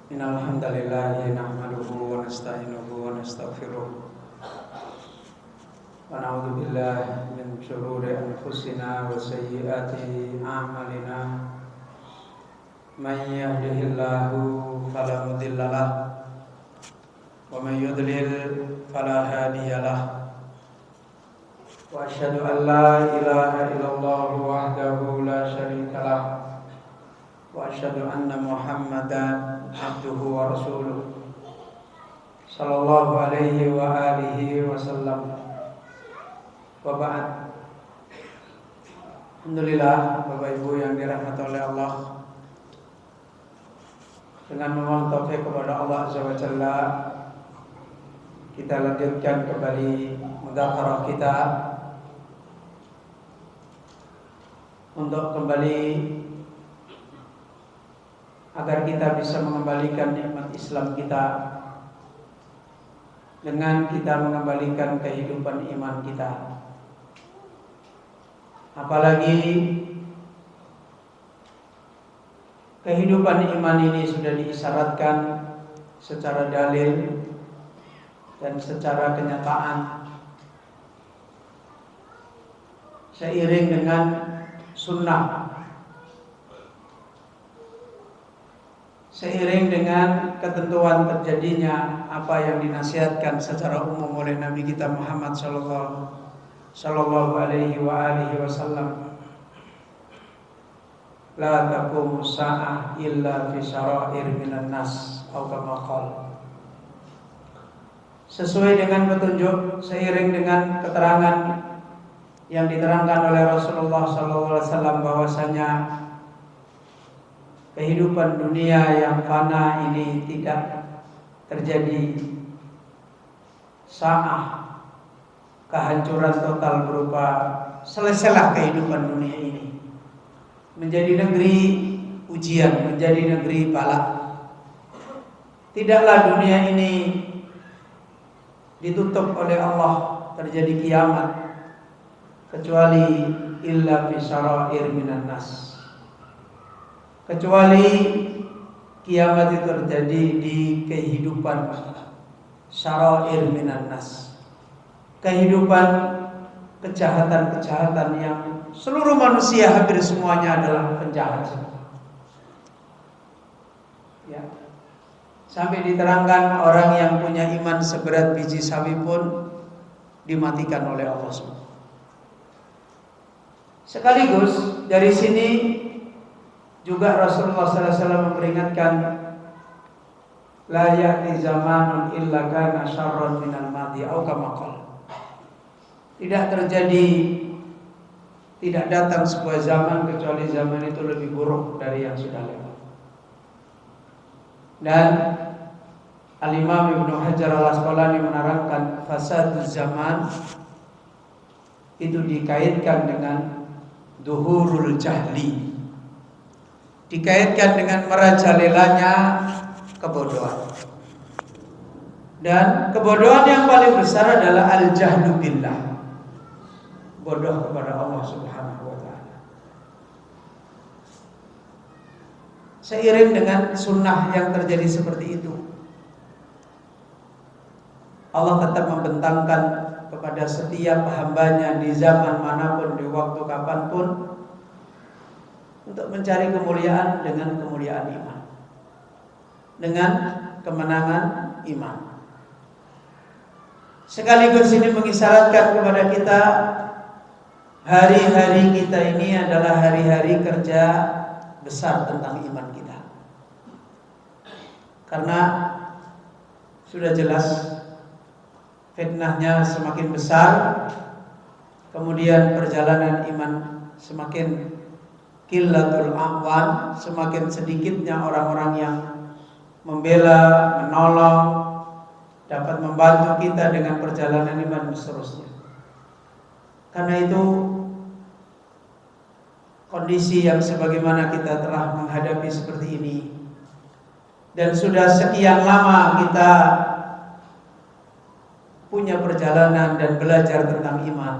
Innal hamdalillah nahmaduhu wa nasta'inuhu wa nastaghfiruh wa na'udzu billahi min shururi anfusina wa sayyiati a'malina. Man yahdihillahu fala mudilla lahu wa man yudlil fala hadiya lahu. Wa asyhadu an la ilaha illallah wahdahu la syarika lahu wa asyhadu anna Muhammadan abduhu wa rasuluh sallallahu alaihi wa alihi wa sallam. Wa ba'd. Alhamdulillah Bapak Ibu yang dirahmati oleh Allah, dengan memohon taufik kepada Allah Azza wa Jalla, kita lanjutkan kembali mudzakarah kita untuk kembali agar kita bisa mengembalikan nikmat Islam kita dengan kita mengembalikan kehidupan iman kita. Apalagi kehidupan iman ini sudah diisyaratkan secara dalil dan secara kenyataan seiring dengan sunnah, seiring dengan ketentuan terjadinya apa yang dinasihatkan secara umum oleh Nabi kita Muhammad sallallahu alaihi wasallam. La taqumu sa'ah illa fi syara'ir minan nas atau kama qala. Sesuai dengan petunjuk, seiring dengan keterangan yang diterangkan oleh Rasulullah SAW bahwasanya kehidupan dunia yang fana ini tidak terjadi sa'ah, kehancuran total berupa selesailah kehidupan dunia ini menjadi negeri ujian, menjadi negeri bala. Tidaklah dunia ini ditutup oleh Allah, terjadi kiamat, kecuali illa fi syara'ir minan nas, kecuali kiamat itu terjadi di kehidupan syara'ir minan nas, kehidupan kejahatan-kejahatan yang seluruh manusia hampir semuanya adalah penjahat. Ya. Sampai diterangkan orang yang punya iman seberat biji sawi pun dimatikan oleh Allah SWT. Sekaligus dari sini juga Rasulullah SAW memperingatkan, la ya'ti zamanun illa kana syarran minal madi au kama qala. Tidak datang sebuah zaman kecuali zaman itu lebih buruk dari yang sudah lewat. Dan Al-Imam Ibnu Hajar Al-Asqalani menerangkan fasadul zaman itu dikaitkan dengan duhurul jahli, dikaitkan dengan merajalelanya kebodohan. Dan kebodohan yang paling besar adalah al-jahlu billah, bodoh kepada Allah Subhanahu wa ta'ala. Seiring dengan sunnah yang terjadi seperti itu, Allah tetap membentangkan kepada setiap hambanya di zaman manapun, di waktu kapanpun, untuk mencari kemuliaan dengan kemuliaan iman, dengan kemenangan iman. Sekaligus ini mengisyaratkan kepada kita, hari-hari kita ini adalah hari-hari kerja besar tentang iman kita. Karena sudah jelas fitnahnya semakin besar, kemudian perjalanan iman semakin qillatul a'wan, semakin sedikitnya orang-orang yang membela, menolong, dapat membantu kita dengan perjalanan iman dan seterusnya. Karena itu kondisi yang sebagaimana kita telah menghadapi seperti ini, dan sudah sekian lama kita punya perjalanan dan belajar tentang iman,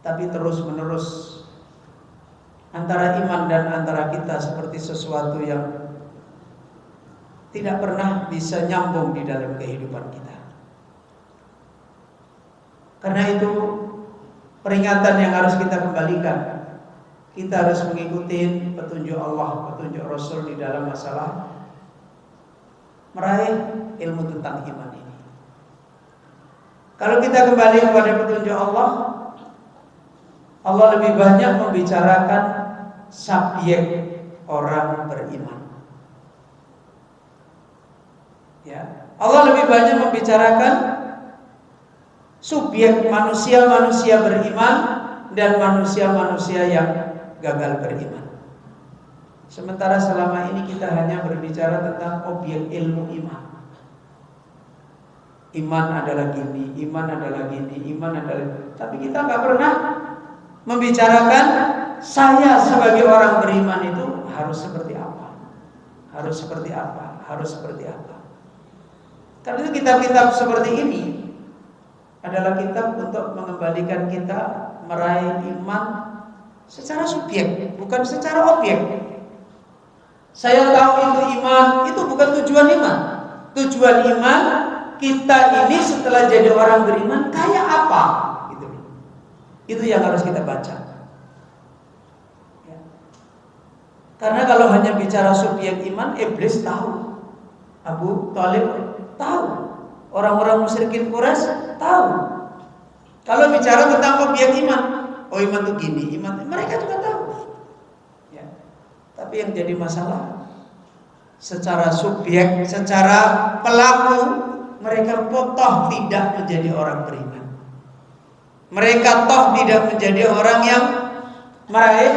tapi terus-menerus antara iman dan antara kita seperti sesuatu yang tidak pernah bisa nyambung di dalam kehidupan kita. Karena itu peringatan yang harus kita kembalikan, kita harus mengikuti petunjuk Allah, petunjuk Rasul di dalam masalah meraih ilmu tentang iman ini. Kalau kita kembali kepada petunjuk Allah, Allah lebih banyak membicarakan subjek orang beriman. Ya, Allah lebih banyak membicarakan subjek manusia-manusia beriman dan manusia-manusia yang gagal beriman. Sementara selama ini kita hanya berbicara tentang objek ilmu iman. Iman adalah gini, iman adalah gini, iman adalah. Tapi kita nggak pernah membicarakan saya sebagai orang beriman itu harus seperti apa, harus seperti apa, harus seperti apa. Karena itu kitab-kitab seperti ini adalah kitab untuk mengembalikan kita meraih iman secara subjek, bukan secara objek. Saya tahu itu iman, itu bukan tujuan iman. Tujuan iman kita ini setelah jadi orang beriman kayak apa? Gitu. Itu yang harus kita baca. Ya. Karena kalau hanya bicara subjek iman, iblis tahu, Abu Thalib tahu, orang-orang musyrikin Quraisy tahu. Kalau bicara tentang objek iman, oh iman itu gini, iman mereka juga tahu. Ya. Tapi yang jadi masalah secara subjek, secara pelaku, mereka toh tidak menjadi orang beriman. Mereka toh tidak menjadi orang yang meraih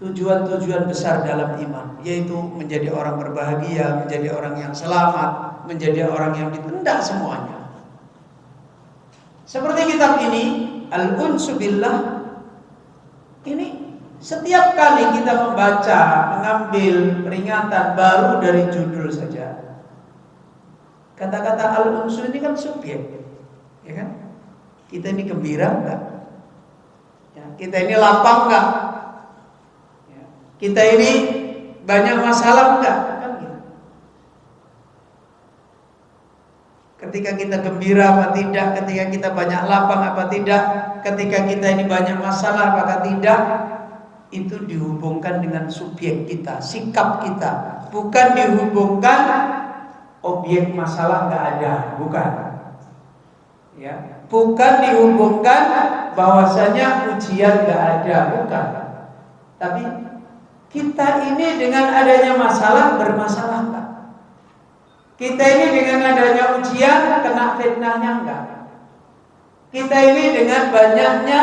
tujuan-tujuan besar dalam iman, yaitu menjadi orang berbahagia, menjadi orang yang selamat, menjadi orang yang ditendang semuanya. Seperti kitab ini, Al-Unsu Billah, ini setiap kali kita membaca, mengambil peringatan baru dari judul saja. Kata-kata Al-Unsu ini kan subjek, ya kan? Kita ini gembira enggak? Ya, kita ini lapang enggak? Ya, kita ini banyak masalah enggak? Kan gitu. Ketika kita gembira apa tidak, ketika kita banyak lapang apa tidak, ketika kita ini banyak masalah apakah tidak, itu dihubungkan dengan subjek kita, sikap kita, bukan dihubungkan objek masalah nggak ada, bukan. Ya, bukan dihubungkan bahwasanya ujian nggak ada, bukan. Tapi kita ini dengan adanya masalah bermasalah nggak? Kita ini dengan adanya ujian kena fitnahnya enggak? Kita ini dengan banyaknya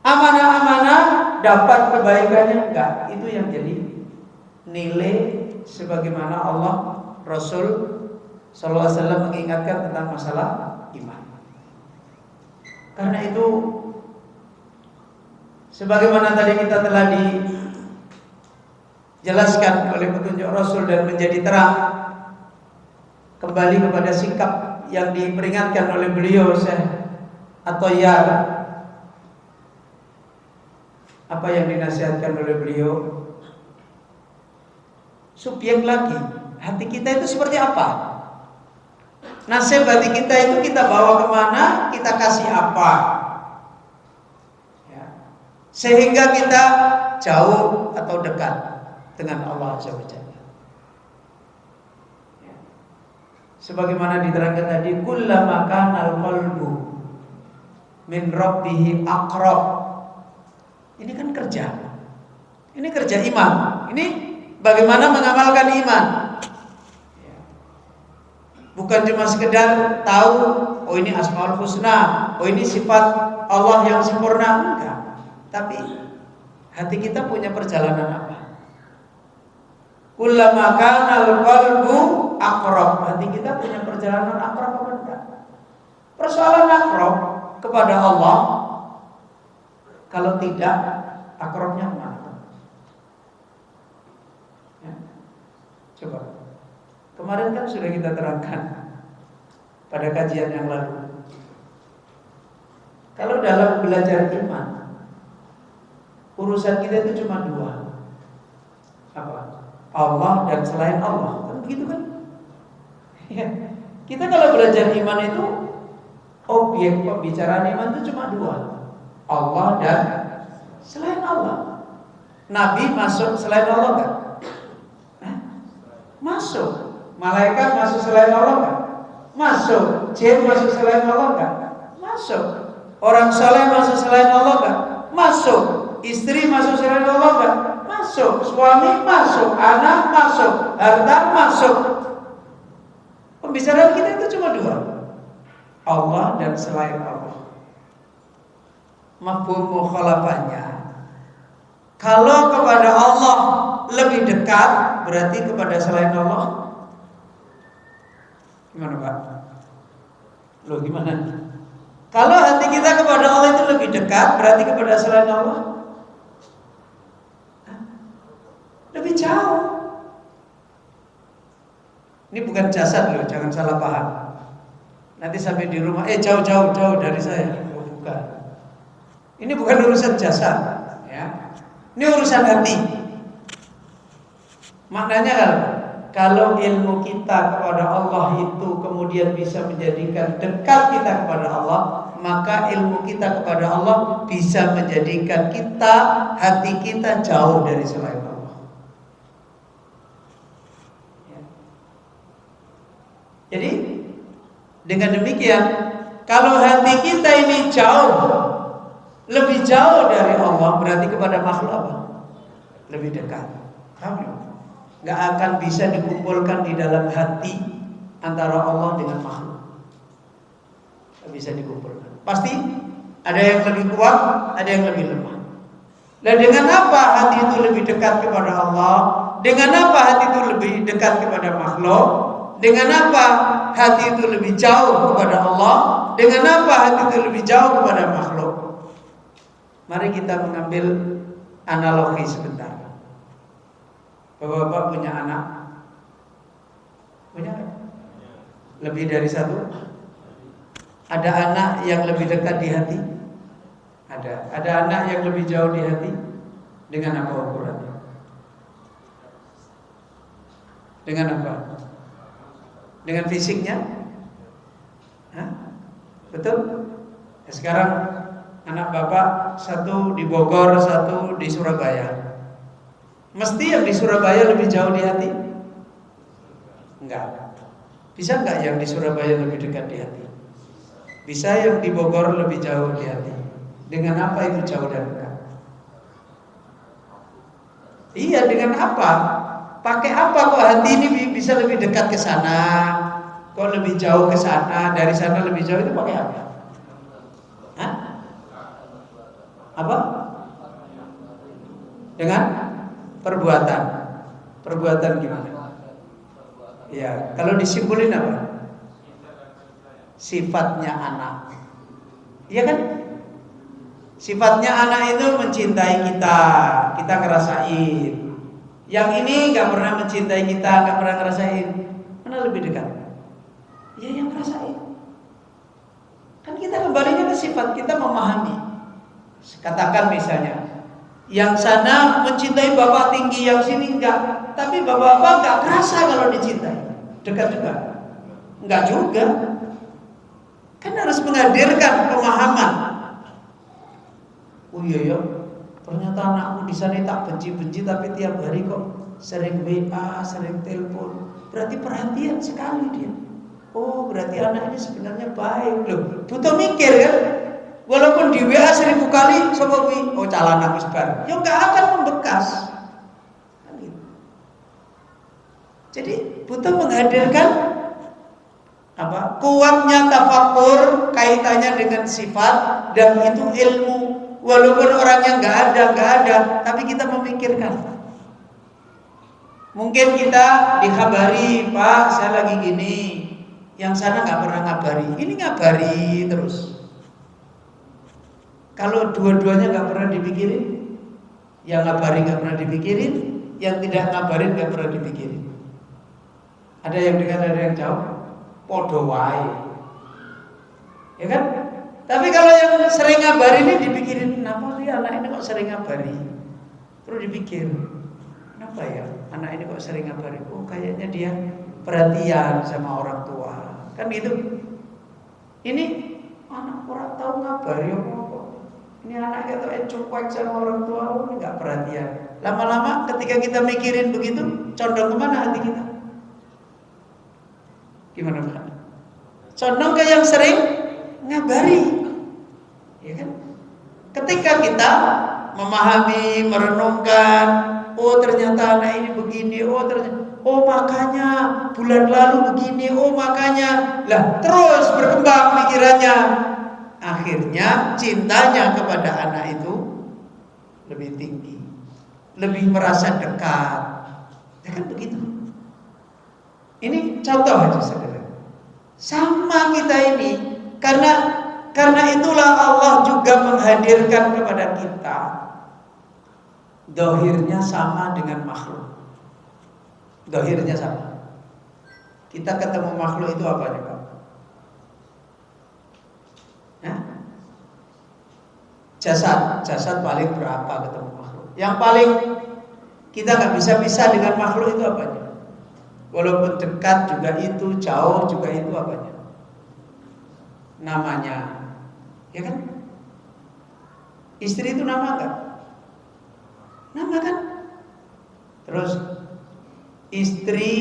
amanah-amanah dapat kebaikannya enggak? Itu yang jadi nilai sebagaimana Allah Rasul sallallahu alaihi wasallam mengingatkan tentang masalah iman. Karena itu sebagaimana tadi kita telah dijelaskan oleh petunjuk Rasul dan menjadi terang kembali kepada sikap yang diperingatkan oleh beliau Syekh At-Thayyar, apa yang dinasihatkan oleh beliau, subjek lagi, hati kita itu seperti apa, nasib hati kita itu kita bawa kemana, kita kasih apa ya, sehingga kita jauh atau dekat dengan Allah Azza wa Jalla. Ya. Sebagaimana diterangkan tadi, kullama kana al-qalbu min rabbih aqrab. Ini kan kerja. Ini kerja iman. Ini bagaimana mengamalkan iman. Ya. Bukan cuma sekedar tahu, oh ini Asmaul Husna, oh ini sifat Allah yang sempurna, enggak. Tapi hati kita punya perjalanan apa? Kullama kana al-qalbu aqrab. Hati kita punya perjalanan aqrab apa enggak? Persoalan aqrab kepada Allah, kalau tidak, aqrabnya kemana? Ya. Coba. Kemarin kan sudah kita terangkan pada kajian yang lalu. Kalau dalam belajar iman, urusan kita itu cuma dua. Apa? Allah dan selain Allah, kan begitu kan? Ya. Kita kalau belajar iman itu objek pembicaraan iman itu cuma dua, Allah dan selain Allah. Nabi masuk selain Allah kan? Masuk. Malaikat masuk selain Allah kan? Masuk. Jin masuk selain Allah kan? Masuk. Orang saleh masuk selain Allah kan? Masuk. Istri masuk selain Allah kan? Masuk, suami masuk, anak masuk, harta masuk. Pembicaraan kita itu cuma dua, Allah dan selain Allah. Mafhum mukhalafahnya, kalau kepada Allah lebih dekat, berarti kepada selain Allah gimana Pak? Loh gimana? Kalau hati kita kepada Allah itu lebih dekat, berarti kepada selain Allah lebih jauh. Ini bukan jasad loh, jangan salah paham. Nanti sampai di rumah, jauh dari saya. Oh, bukan. Ini bukan urusan jasad, ya. Ini urusan hati. Maknanya kalau ilmu kita kepada Allah itu kemudian bisa menjadikan dekat kita kepada Allah, maka ilmu kita kepada Allah bisa menjadikan hati kita jauh dari selain Allah. Ya. Jadi dengan demikian, kalau hati kita ini lebih jauh dari Allah, berarti kepada makhluk apa? Lebih dekat. Paham? Gak akan bisa dikumpulkan di dalam hati antara Allah dengan makhluk. Gak bisa dikumpulkan. Pasti ada yang lebih kuat, ada yang lebih lemah. Dan dengan apa hati itu lebih dekat kepada Allah? Dengan apa hati itu lebih dekat kepada makhluk? Dengan apa hati itu lebih jauh kepada Allah? Dengan apa hati itu lebih jauh kepada makhluk? Mari kita mengambil analogi sebentar. Bapak-bapak punya anak? Punya? Lebih dari satu? Ada anak yang lebih dekat di hati? Ada. Ada anak yang lebih jauh di hati? Dengan apa ukurannya? Dengan apa? Dengan fisiknya? Hah? Betul? Sekarang anak bapak satu di Bogor, satu di Surabaya. Mesti yang di Surabaya lebih jauh di hati? Enggak. Bisa enggak yang di Surabaya lebih dekat di hati? Bisa yang di Bogor lebih jauh di hati. Dengan apa itu jauh dan dekat? Iya, dengan apa? Pakai apa kok hati ini bisa lebih dekat ke sana? Kok lebih jauh ke sana? Dari sana lebih jauh itu pakai apa? Hah? Apa? Dengan perbuatan. Perbuatan gimana? Ya, kalau disimpulin apa? Sifatnya anak. Iya kan? Sifatnya anak itu mencintai kita, kita ngerasain. Yang ini gak pernah mencintai kita, gak pernah ngerasain. Mana lebih dekat? Ya yang ngerasain. Kan kita kembalinya ke sifat, kita memahami. Katakan misalnya, yang sana mencintai bapak tinggi, yang sini enggak. Tapi bapak-bapak enggak kerasa kalau dicintai. Dekat juga? Enggak juga. Kan harus menghadirkan pemahaman. Oh iya ya, ternyata anakku di sana tak benci-benci, tapi tiap hari kok sering WA, sering telepon. Berarti perhatian sekali dia. Oh berarti anak ini sebenarnya baik loh. Butuh mikir kan? Walaupun di WA 1000 kali, sobat wi, oh calon aku sebar, ya nggak akan membekas. Jadi butuh menghadirkan apa? Kuatnya tafakur kaitannya dengan sifat dan itu ilmu. Walaupun orangnya nggak ada, tapi kita memikirkan. Mungkin kita dikabari, Pak, saya lagi gini. Yang sana nggak pernah ngabari, ini ngabari terus. Kalau dua-duanya nggak pernah dipikirin, yang ngabari nggak pernah dipikirin, yang tidak ngabarin nggak pernah dipikirin. Ada yang dekat, ada yang jauh, podo wae, ya kan? Tapi kalau yang sering ngabari ini dipikirin, kenapa sih anak ini kok sering ngabari? Terus dipikir, kenapa ya anak ini kok sering ngabari? Oh kayaknya dia perhatian sama orang tua, kan gitu. Ini anak orang tahu ngabari apa? Ini anaknya tuh cuek sama orang tua, ini nggak perhatian. Lama-lama ketika kita mikirin begitu, condong kemana hati kita? Gimana Pak? Condong ke yang sering ngabari, ya kan? Ketika kita memahami, merenungkan, oh ternyata anak ini begini, oh makanya bulan lalu begini, oh makanya, lah terus berkembang pikirannya. Akhirnya cintanya kepada anak itu lebih tinggi, lebih merasa dekat, ya kan begitu. Ini contoh aja saudara. Sama kita ini, karena itulah Allah juga menghadirkan kepada kita. Dohirnya sama dengan makhluk. Dohirnya sama. Kita ketemu makhluk itu apa nih, Pak? Jasad paling berapa ketemu makhluk? Yang paling kita nggak bisa pisah dengan makhluk itu apanya? Walaupun dekat juga itu, jauh juga itu apanya? Namanya, ya kan? Istri itu nama nggak? Nama kan? Terus istri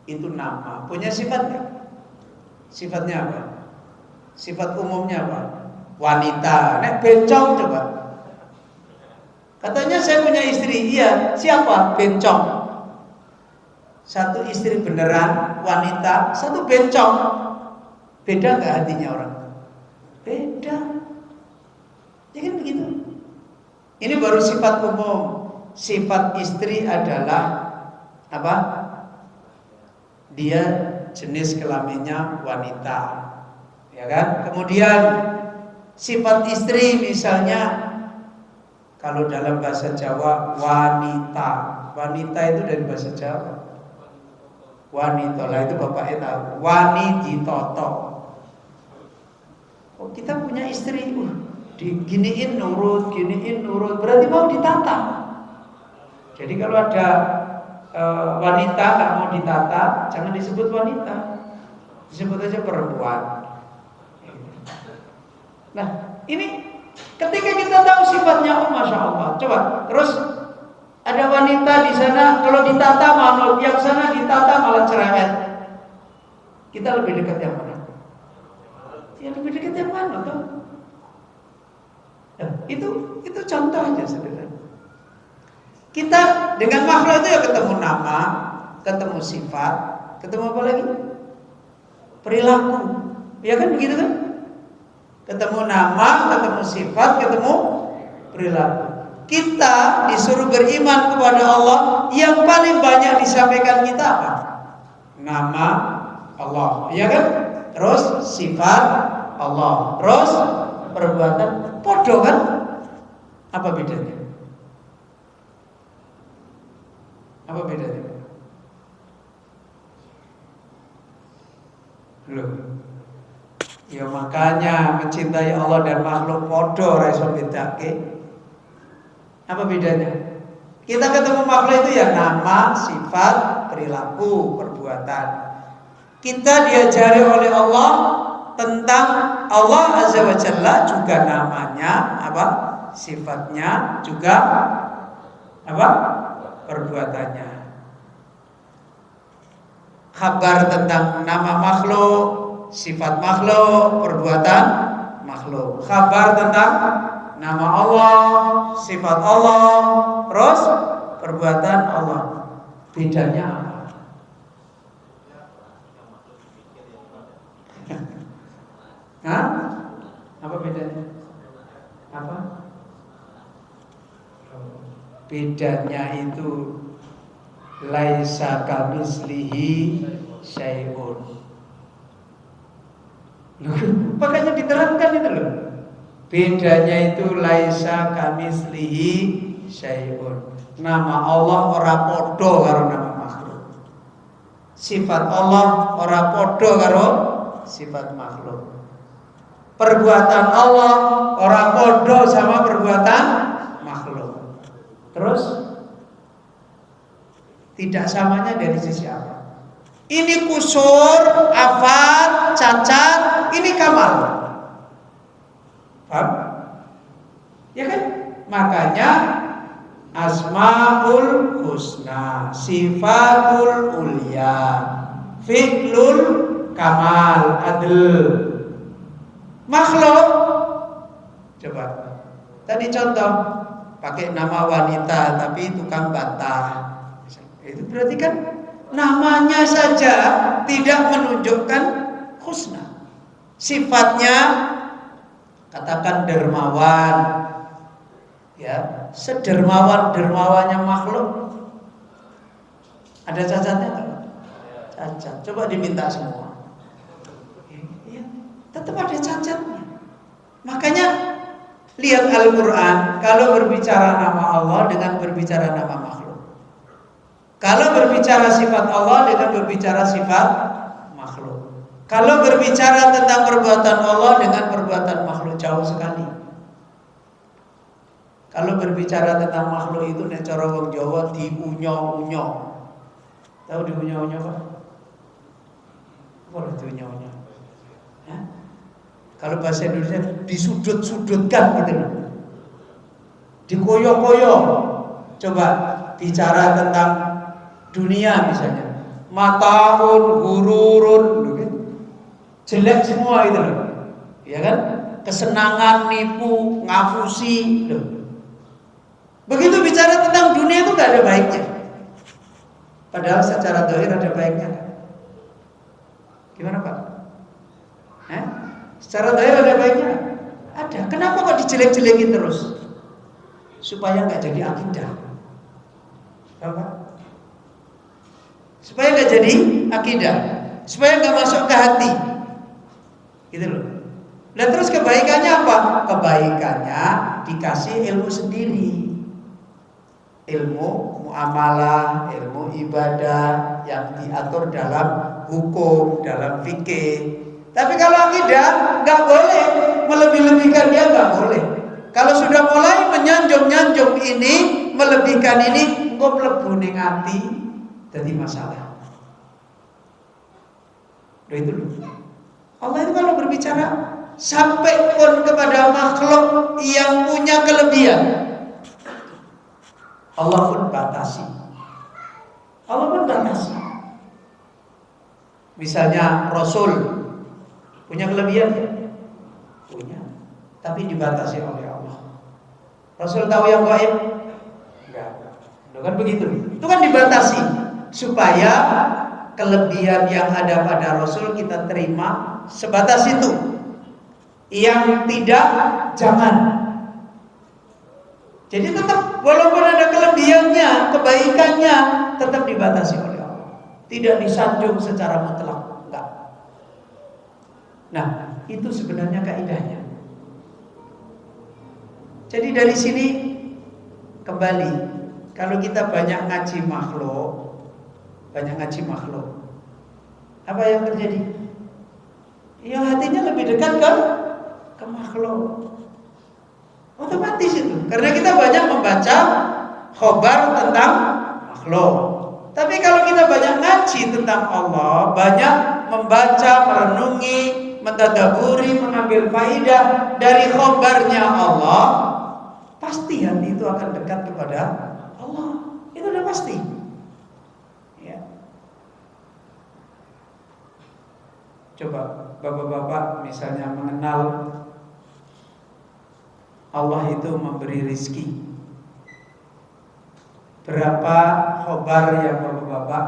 itu nama, punya sifat nggak? Sifatnya apa? Sifat umumnya apa? Wanita. Nek bencong coba. Katanya saya punya istri, iya. Siapa? Bencong. Satu istri beneran wanita, satu bencong. Beda nggak hatinya orang? Beda. Ya kan begitu. Ini baru sifat umum. Sifat istri adalah apa? Dia jenis kelaminnya wanita, ya kan? Kemudian sifat istri misalnya kalau dalam bahasa Jawa wanita. Wanita itu dari bahasa Jawa. Wanita lah itu bapaknya tahu. Wani ditoto. Oh, kita punya istri, diginiin nurut, giniin nurut, berarti mau ditata. Jadi kalau ada wanita nggak mau ditata, jangan disebut wanita, disebut aja perempuan. Nah, ini ketika kita tahu sifatnya, oh masya Allah. Coba terus ada wanita di sana, kalau ditata manut, yang sana ditata malah cerewet. Kita lebih dekat yang mana? Ya lebih dekat yang mana tuh? Nah, itu contoh aja sederhana. Kita dengan makhluk itu ya ketemu nama, ketemu sifat, ketemu apa lagi? Perilaku. Ya kan begitu kan? Ketemu nama, ketemu sifat, ketemu perilaku. Kita disuruh beriman kepada Allah, yang paling banyak disampaikan kita apa? Nama Allah, ya kan? Terus sifat Allah, terus perbuatan. Podo kan? Apa bedanya? Apa bedanya? Loh. Ya makanya mencintai Allah dan makhluk podo ra iso bedake. Apa bedanya? Kita ketemu makhluk itu ya nama, sifat, perilaku, perbuatan. Kita diajari oleh Allah tentang Allah Azza wa Jalla, juga namanya apa? Sifatnya, juga apa? Perbuatannya. Kabar tentang nama makhluk, sifat makhluk, perbuatan makhluk. Kabar tentang nama Allah, sifat Allah, terus perbuatan Allah. Bedanya apa? Hah? Apa bedanya? Apa? Bedanya itu laisa kamislihi syai'un. Makanya diterangkan itu loh. Bedanya itu laisa kamislihi syai'un. Nama Allah ora podo karo nama makhluk. Sifat Allah ora podo karo sifat makhluk. Perbuatan Allah ora podo sama perbuatan makhluk. Terus tidak samanya dari sisi apa? Ini kusur, afat, cacat, ini kamal. Paham? Ya kan? Makanya Asmaul Husna, Sifatul Ulia, Fi'lul Kamal, Adl. Makhluk. Coba. Tadi contoh pakai nama wanita tapi tukang bantah. Itu berarti kan namanya saja tidak menunjukkan husna. Sifatnya katakan dermawan, ya, sedermawan-dermawannya makhluk. Ada cacatnya enggak? Cacat. Coba diminta semua. Ya, tetap ada cacatnya. Makanya lihat Al-Quran, kalau berbicara nama Allah dengan berbicara nama makhluk. Kalau berbicara sifat Allah dengan berbicara sifat makhluk. Kalau berbicara tentang perbuatan Allah dengan perbuatan makhluk, jauh sekali. Kalau berbicara tentang makhluk itu nek cara wong Jawa diunyo-unyo. Tahu diunyo-unyo Pak? Apa diunyo-unyo? Ya? Kalau bahasa Indonesia disudut-sudutkan gitu loh. Dikoyo-koyo. Coba bicara tentang dunia misalnya. Matahun, hururun, jelek semua itu loh. Ya kan? Kesenangan, nipu, ngapusi loh. Begitu bicara tentang dunia itu gak ada baiknya. Padahal secara zahir ada baiknya. Gimana Pak? Secara zahir ada baiknya? Ada. Kenapa kok dijelek-jelekin terus? Supaya gak jadi akidah. Apa? Supaya gak jadi akidah. Supaya gak masuk ke hati. Gitu loh. Nah terus kebaikannya apa? Kebaikannya dikasih ilmu sendiri. Ilmu muamalah, ilmu ibadah yang diatur dalam hukum, dalam fikih. Tapi kalau akidah nggak boleh melebih-lebihkan, dia nggak boleh. Kalau sudah mulai menyanjung-nyanjung ini, melebihkan ini, engkau mlebu ning ati jadi masalah. Udah itu loh. Allah itu kalau berbicara sampai pun kepada makhluk yang punya kelebihan, Allah pun batasi. Allah pun batasi. Misalnya Rasul punya kelebihan? Punya. Tapi dibatasi oleh Allah. Rasul tahu yang gaib? Enggak. Itu kan begitu. Itu kan dibatasi supaya kelebihan yang ada pada Rasul kita terima sebatas itu. Yang tidak, jangan. Jadi tetap walaupun ada kelebihannya, kebaikannya tetap dibatasi oleh Allah. Tidak disanjung secara mutlak, enggak. Nah, itu sebenarnya kaidahnya. Jadi dari sini kembali, kalau kita banyak ngaji makhluk, apa yang terjadi? Ya hatinya lebih dekat ke makhluk. Otomatis itu. Karena kita banyak membaca khobar tentang makhluk. Tapi kalau kita banyak ngaji tentang Allah, banyak membaca, merenungi, mentadaburi, mengambil faidah dari khobarnya Allah, pasti hati itu akan dekat kepada Allah. Itu udah pasti. Ya. Coba bapak-bapak misalnya mengenal Allah itu memberi rizki. Berapa khobar yang bapak-bapak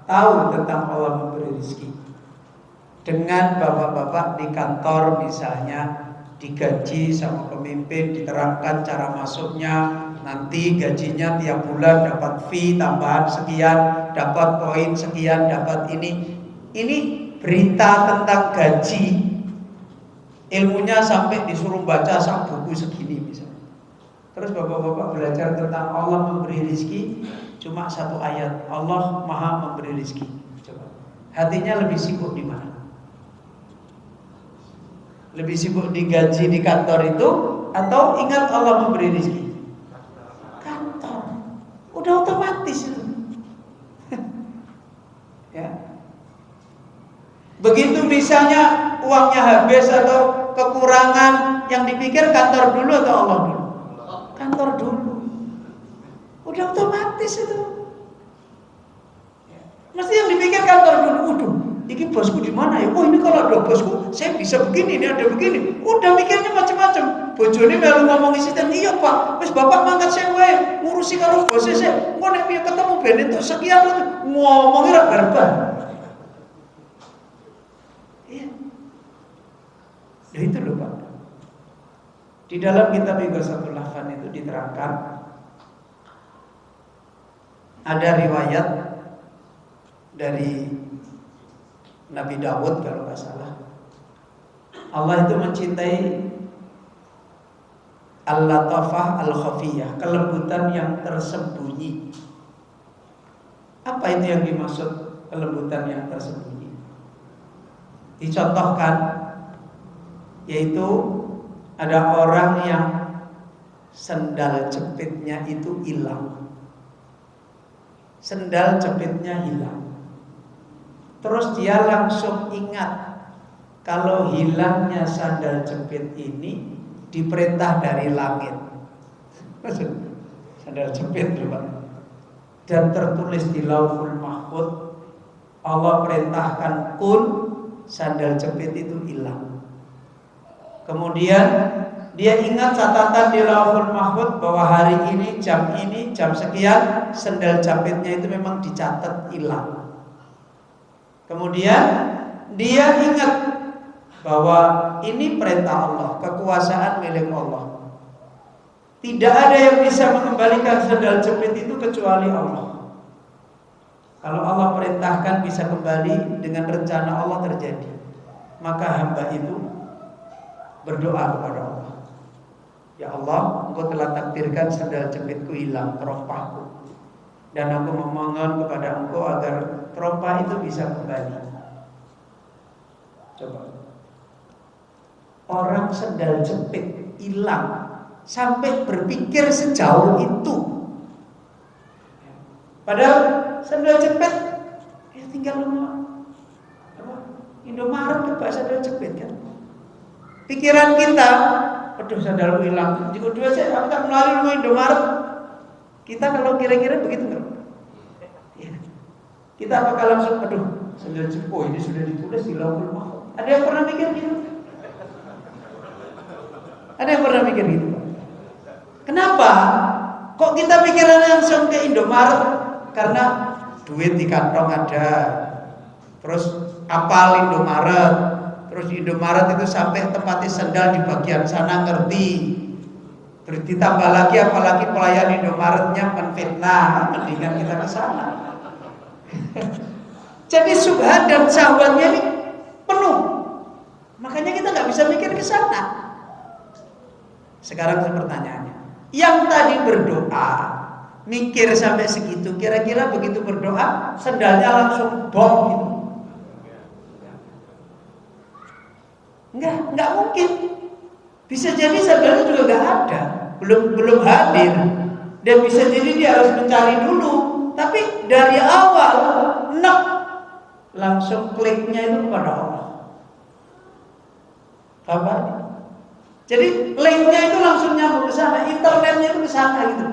tahu tentang Allah memberi rizki? Dengan bapak-bapak di kantor misalnya digaji sama pemimpin, diterangkan cara masuknya, nanti gajinya tiap bulan dapat fee tambahan sekian, dapat poin sekian, dapat ini. Ini berita tentang gaji. Ilmunya sampai disuruh baca sak buku segini misalnya. Terus bapak-bapak belajar tentang Allah memberi rizki, cuma satu ayat, Allah Maha memberi rizki. Coba, hatinya lebih sibuk di mana? Lebih sibuk digaji di kantor itu, atau ingat Allah memberi rizki? Kantor, udah otomatis itu. Ya. Begitu misalnya uangnya habis atau kekurangan, yang dipikir kantor dulu atau Allah dulu? Kantor dulu. Udah otomatis itu. Mesti yang dipikir kantor dulu. Udah, ini bosku di mana ya? Oh ini kalau ada bosku, saya bisa begini, ini ada begini. Udah mikirnya macam-macam. Bojone melu ngomong asisten, iya Pak, wis bapak mangkat saya wae, ngurusi karo bos saya. Engko nek piye ketemu ben entuk sekian, ngomongnya ra barbar. Nah itu loh Pak. Di dalam kitab Ighasatul Lahfan itu diterangkan ada riwayat dari Nabi Daud kalau nggak salah. Allah itu mencintai al-latafah al-khafiyah, kelembutan yang tersembunyi. Apa itu yang dimaksud kelembutan yang tersembunyi? Dicontohkan, yaitu ada orang yang sendal jepitnya itu hilang. Sendal jepitnya hilang. Terus dia langsung ingat kalau hilangnya sandal jepit ini diperintah dari langit. Sandal jepit coba. Dan tertulis di Lauhul Mahfuz, Allah perintahkan kun, sandal jepit itu hilang. Kemudian dia ingat catatan di Lauhul Mahfuz bahwa hari ini, jam sekian, sandal jepitnya itu memang dicatat hilang. Kemudian dia ingat bahwa ini perintah Allah, kekuasaan milik Allah. Tidak ada yang bisa mengembalikan sandal jepit itu kecuali Allah. Kalau Allah perintahkan bisa kembali, dengan rencana Allah terjadi. Maka hamba itu berdoa kepada Allah. Ya Allah, Engkau telah takdirkan sandal jepitku hilang, terompahku. Dan aku memohon kepada Engkau agar terompah itu bisa kembali. Coba. Orang sandal jepit hilang sampai berpikir sejauh itu. Padahal sandal jepit ya tinggal Indomaret coba sandal jepit kan. Pikiran kita, aduh sandalku hilang. Jika dua saya aku tak melalui rumah Indomaret. Kita kalau kira-kira begitu enggak? Ya. Kita apakah langsung aduh sandal jepit ini sudah ditulis di Lauhul Mahfuz. Ada yang pernah mikir gitu? Ada yang pernah mikir gitu? Kenapa? Kok kita pikirannya langsung ke Indomaret? Karena duit di kantong ada. Terus apal Indomaret. Terus di Indomaret itu sampai tempatnya sandal di bagian sana ngerti. Terus ditambah lagi apalagi pelayan Indomaretnya menfitnah, mendingan kita ke sana. Jadi subhat dan syahwatnya ini penuh. Makanya kita nggak bisa mikir ke sana. Sekarang pertanyaannya, yang tadi berdoa, mikir sampai segitu, kira-kira begitu berdoa, sendalnya langsung bom gitu. Enggak mungkin. Bisa jadi sandalnya juga enggak ada, belum hadir. Dan bisa jadi dia harus mencari dulu. Tapi dari awal, langsung kliknya itu kepada Allah. Apa? Jadi linknya itu langsung nyambung ke sana, internetnya itu ke sana gitu.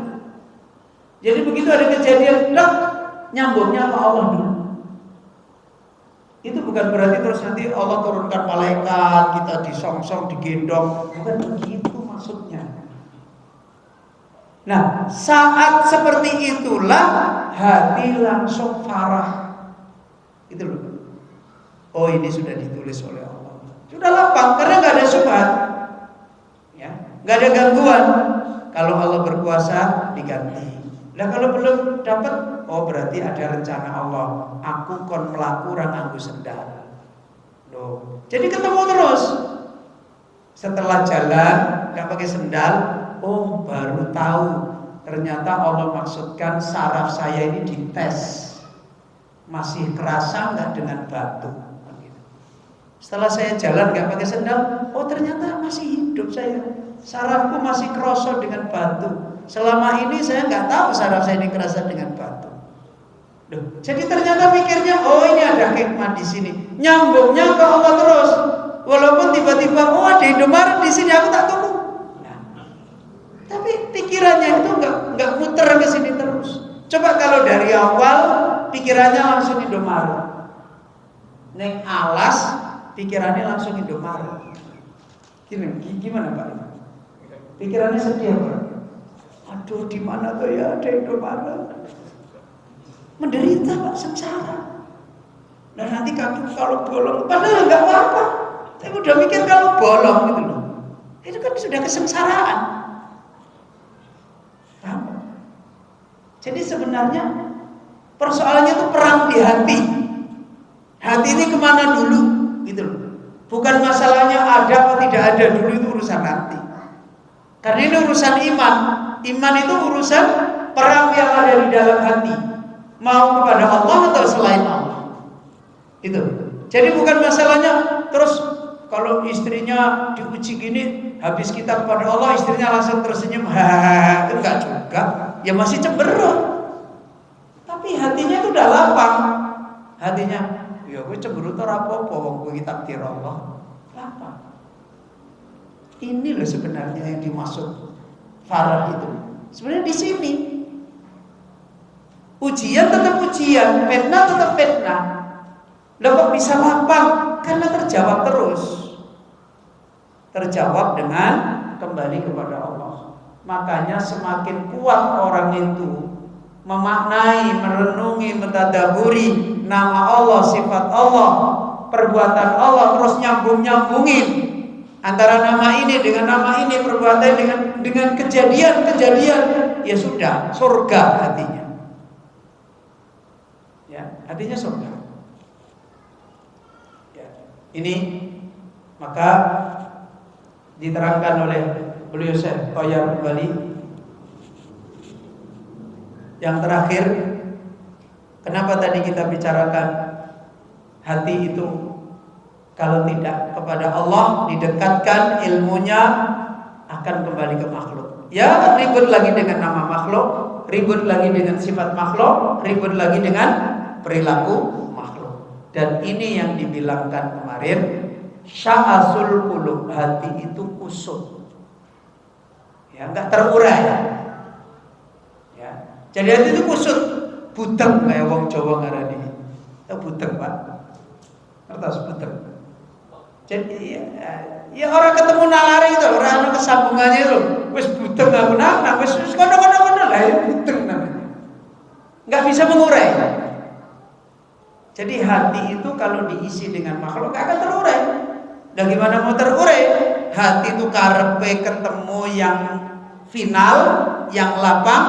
Jadi begitu ada kejadian, nyambungnya ke Allah dulu. Itu bukan berarti terus nanti Allah turunkan malaikat, kita disongsong, digendong, bukan begitu maksudnya. Nah, saat seperti itulah hati langsung farah. Itu loh. Oh, ini sudah ditulis oleh Allah. Sudah lapang karena nggak ada syubhat. Nggak ada gangguan. Kalau Allah berkuasa diganti. Nah kalau belum dapat, oh berarti ada rencana Allah. Aku kon melaku orang nganggo sendal. Loh, jadi ketemu terus. Setelah jalan nggak pakai sendal, oh baru tahu ternyata Allah maksudkan saraf saya ini dites. Masih kerasa nggak dengan batu. Setelah saya jalan nggak pakai sendal, oh ternyata masih hidup saya. Sarafku masih kerasa dengan batu. Selama ini saya nggak tahu saraf saya ini kerasa dengan batu. Duh, jadi ternyata mikirnya, oh ini ada hikmah di sini. Nyambungnya ke Allah terus. Walaupun tiba-tiba, oh ada Indomaret di sini, aku tak tunggu. Nah, tapi pikirannya itu nggak muter ke sini terus. Coba kalau dari awal pikirannya langsung Indomaret. Neng alas pikirannya langsung Indomaret. Gimana Pak? Pikirannya sedih Pak. Aduh, di mana tuh ya ada Indomaret? Menderita Pak, sengsara. Dan nanti kaki kalau bolong, padahal nggak apa-apa. Tapi udah mikir kalau bolong gitu loh. Itu kan sudah kesengsaraan. Paham? Jadi sebenarnya persoalannya itu perang di hati. Hati ini kemana dulu, gitu loh. Bukan masalahnya ada atau tidak ada dulu, itu urusan hati. Karena ini urusan iman. Iman itu urusan perang yang ada di dalam hati. Mau kepada Allah atau selain Allah. Itu. Jadi bukan masalahnya terus kalau istrinya diuji gini, habis kita kepada Allah, istrinya langsung tersenyum, hahaha, enggak juga. Ya masih cemberut. Tapi hatinya itu udah lapang. Hatinya, ya gue cemberut ora apa-apa, wong kuwi takdir Allah. Lapang. Ini loh sebenarnya yang dimaksud farah itu. Sebenarnya di sini. Ujian tetap ujian, fitnah tetap fitnah. Loh kok bisa lapang? Karena terjawab terus. Terjawab dengan kembali kepada Allah. Makanya semakin kuat orang itu memaknai, merenungi, mentadaburi nama Allah, sifat Allah, perbuatan Allah, terus nyambung-nyambungin antara nama ini dengan nama ini, perbuatan dengan kejadian-kejadian, ya sudah, surga hatinya. Ya, hatinya surga. Ya, ini maka diterangkan oleh beliau Syekh Toyar kembali. Yang terakhir, kenapa tadi kita bicarakan hati itu kalau tidak kepada Allah didekatkan, ilmunya akan kembali ke makhluk. Ya, ribut lagi dengan nama makhluk, ribut lagi dengan sifat makhluk, ribut lagi dengan perilaku makhluk. Dan ini yang dibilangkan kemarin, sya'asul qulub, hati itu kusut. Ya, enggak terurai. Ya. Jadi hati itu kusut, butek kayak wong Jawa ngarani. Butek, Pak. Ngertos butek. Jadi ya orang ketemu nalari itu, orang ana kesambungannya itu, wis butek aku nang, wis kono-kono lah ya butek namanya. Enggak bisa mengurai. Jadi hati itu kalau diisi dengan makhluk akan terurai. Dan gimana mau terurai? Hati itu karepe ketemu yang final, yang lapang,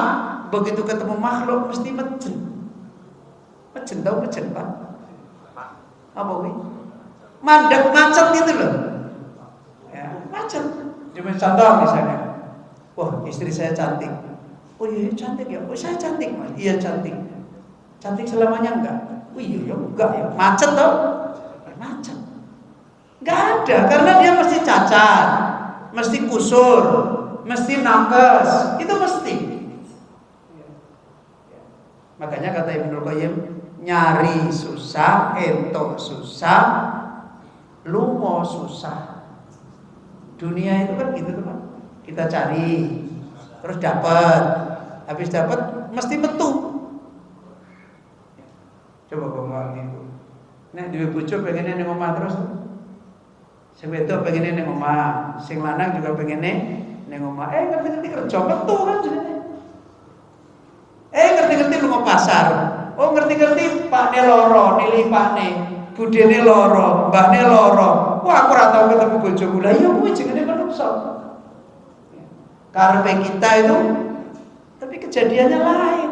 begitu ketemu makhluk mesti mejen. Mejen tau mejen, Pak? Apa kuwi? Mandek macet gitu loh. Ya, macet. Cuma contoh misalnya. Wah, istri saya cantik. Oh iya cantik ya. Oh saya cantik, Mas. Iya cantik. Cantik selamanya enggak? Oh iya enggak ya. Macet toh? Macet. Enggak ada, karena dia mesti cacat, mesti kusur, mesti nakes. Itu mesti. Makanya kata Ibnu Qayyim, nyari susah, entuk susah, lumo susah. Dunia itu kan gitu teman. Kita cari, terus dapat, habis dapat mesti metu. Coba ngomong itu. Nek duwe bojo pengennya ning omah terus. Sing wedok pengennya ning omah, sing lanang juga pengennya ning omah. Ngerti-ngerti kerja metu kan jenenge. Ngerti-ngerti lunga pasar. Oh ngerti-ngerti pakne loro, nilipane, budene loro, mbahne loro. Wah aku ora tau ketemu bojoku. Lah iya kuwi jenenge menungso. Karepe kita itu tapi kejadiannya lain.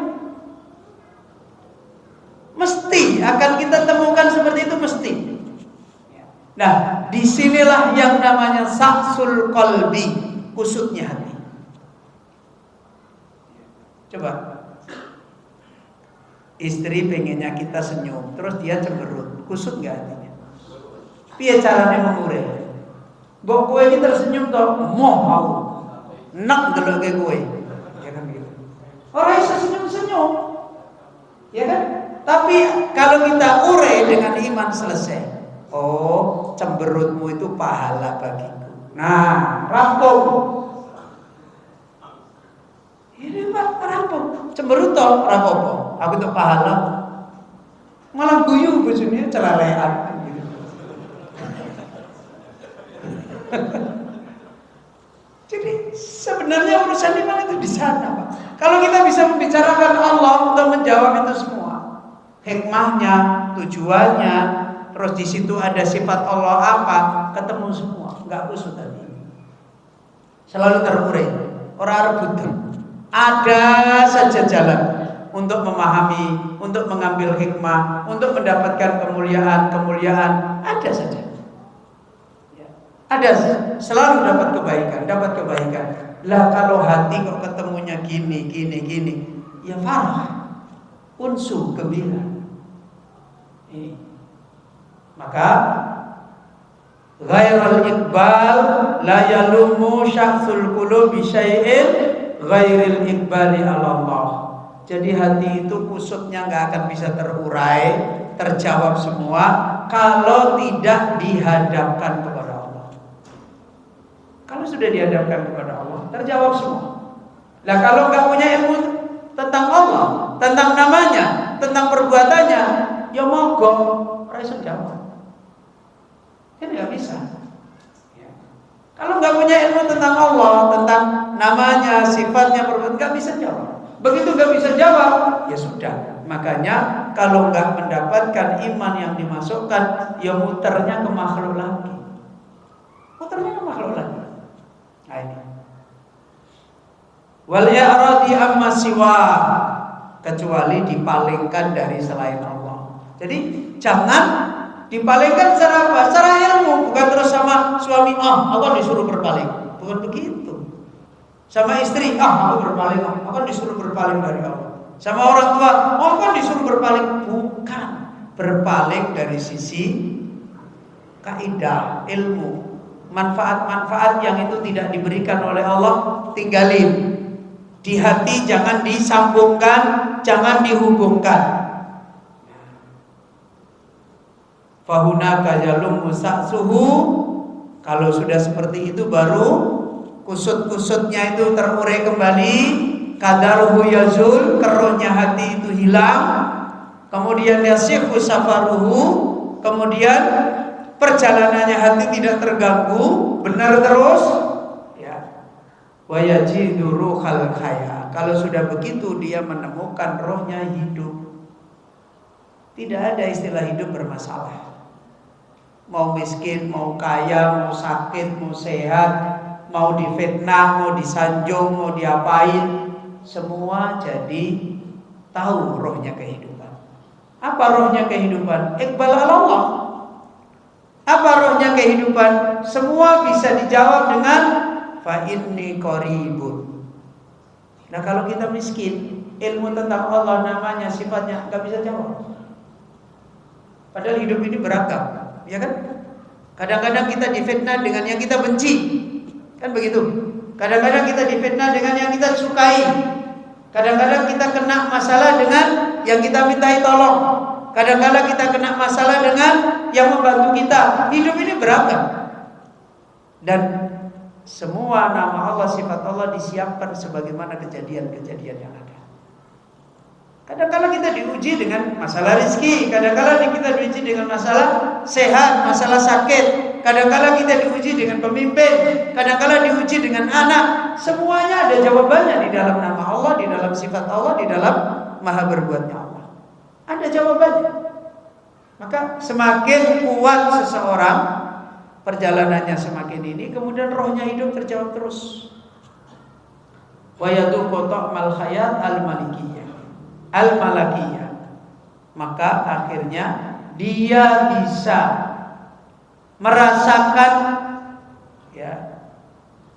Mesti akan kita temukan seperti itu mesti. Nah, disinilah yang namanya saksul qalbi, kusutnya hati. Coba, istri pengennya kita senyum, terus dia cemberut, kusut nggak hatinya? Piye caranya mengurai? Mbok kowe iki tersenyum toh, moh aku, nak deloke kowe, ya kan gitu. Orang bisa senyum-senyum, ya kan? Tapi kalau kita urai dengan iman selesai. Oh, cemberutmu itu pahala bagiku. Nah, rampung. Ini Pak, rampung. Cemberut toh, rampung. Aku tuh pahala. Malah guyu bojone celelean gitu. Jadi sebenarnya urusan iman itu di sana, Pak. Kalau kita bisa membicarakan Allah untuk menjawab itu semua, hikmahnya, tujuannya, terus di situ ada sifat Allah apa, ketemu semua, nggak kusut tadi. Selalu terurai, orang rebutan. Ada saja jalan untuk memahami, untuk mengambil hikmah, untuk mendapatkan kemuliaan, ada saja. Ada, selalu dapat kebaikan. Lah kalau hati kok ketemunya gini, ya farah. unsu, gembira. Ini. Maka ghairal iqbal la yalumu syahsul qulubi syai'in ghairil iqbali 'ala Allah. Jadi hati itu kusutnya enggak akan bisa terurai, terjawab semua kalau tidak dihadapkan kepada Allah. Kalau sudah dihadapkan kepada Allah, terjawab semua. Lah kalau enggak punya ilmu tentang Allah, tentang namanya, tentang perbuatannya, ya mogok, ora iso jawab. Kan nggak bisa. Ya. Kalau nggak punya ilmu tentang Allah, tentang namanya, sifatnya, perbuatan, nggak bisa jawab. Begitu nggak bisa jawab, ya sudah. Makanya kalau nggak mendapatkan iman yang dimasukkan, ya muternya ke makhluk lagi. Muternya ke makhluk lagi. Nah ini. Wal i'radi amma siwa, kecuali dipalingkan dari selain Allah. Jadi jangan dipalingkan secara apa? Secara ilmu, bukan terus sama suami, aku disuruh berpaling. Bukan begitu. Sama istri, aku berpaling, aku disuruh berpaling dari Allah. Sama orang tua, aku disuruh berpaling. Bukan. Berpaling dari sisi kaidah, ilmu, manfaat-manfaat yang itu tidak diberikan oleh Allah, tinggalin. Di hati jangan disambungkan, jangan dihubungkan. Fahunaka yalum musaksuhu. Kalau sudah seperti itu baru kusut-kusutnya itu terurai kembali, kadaruhu yazul, keruhnya hati itu hilang, kemudian yasihu safaruhu, kemudian perjalanannya hati tidak terganggu, benar terus, ya. Wa yajidu ruhal khaya. Kalau sudah begitu dia menemukan rohnya hidup. Tidak ada istilah hidup bermasalah. Mau miskin, mau kaya, mau sakit, mau sehat, mau difitnah, mau disanjung, mau diapain, semua jadi tahu rohnya kehidupan. Apa rohnya kehidupan? Iqbal ala Allah. Apa rohnya kehidupan? Semua bisa dijawab dengan fa inni qaribun. Nah kalau kita miskin, ilmu tentang Allah, namanya, sifatnya, nggak bisa jawab. Padahal hidup ini beragam. Ya kan? Kadang-kadang kita difitnah dengan yang kita benci. Kan begitu? Kadang-kadang kita difitnah dengan yang kita sukai. Kadang-kadang kita kena masalah dengan yang kita mintai tolong. Kadang-kadang kita kena masalah dengan yang membantu kita. Hidup ini beragam. Dan semua nama Allah, sifat Allah disiapkan sebagaimana kejadian-kejadian yang ada. Kadang-kadang kita diuji dengan masalah rezeki, kadang-kadang kita diuji dengan masalah sehat, masalah sakit, kadang-kadang kita diuji dengan pemimpin, kadang-kadang diuji dengan anak. Semuanya ada jawabannya di dalam nama Allah, di dalam sifat Allah, di dalam maha berbuatnya Allah. Ada jawabannya. Maka semakin kuat seseorang, perjalanannya semakin ini, kemudian rohnya hidup terjawab terus. Wa yaduqu ta'mal hayat al-malikiyah, al-malakiyah. Maka akhirnya dia bisa merasakan, ya,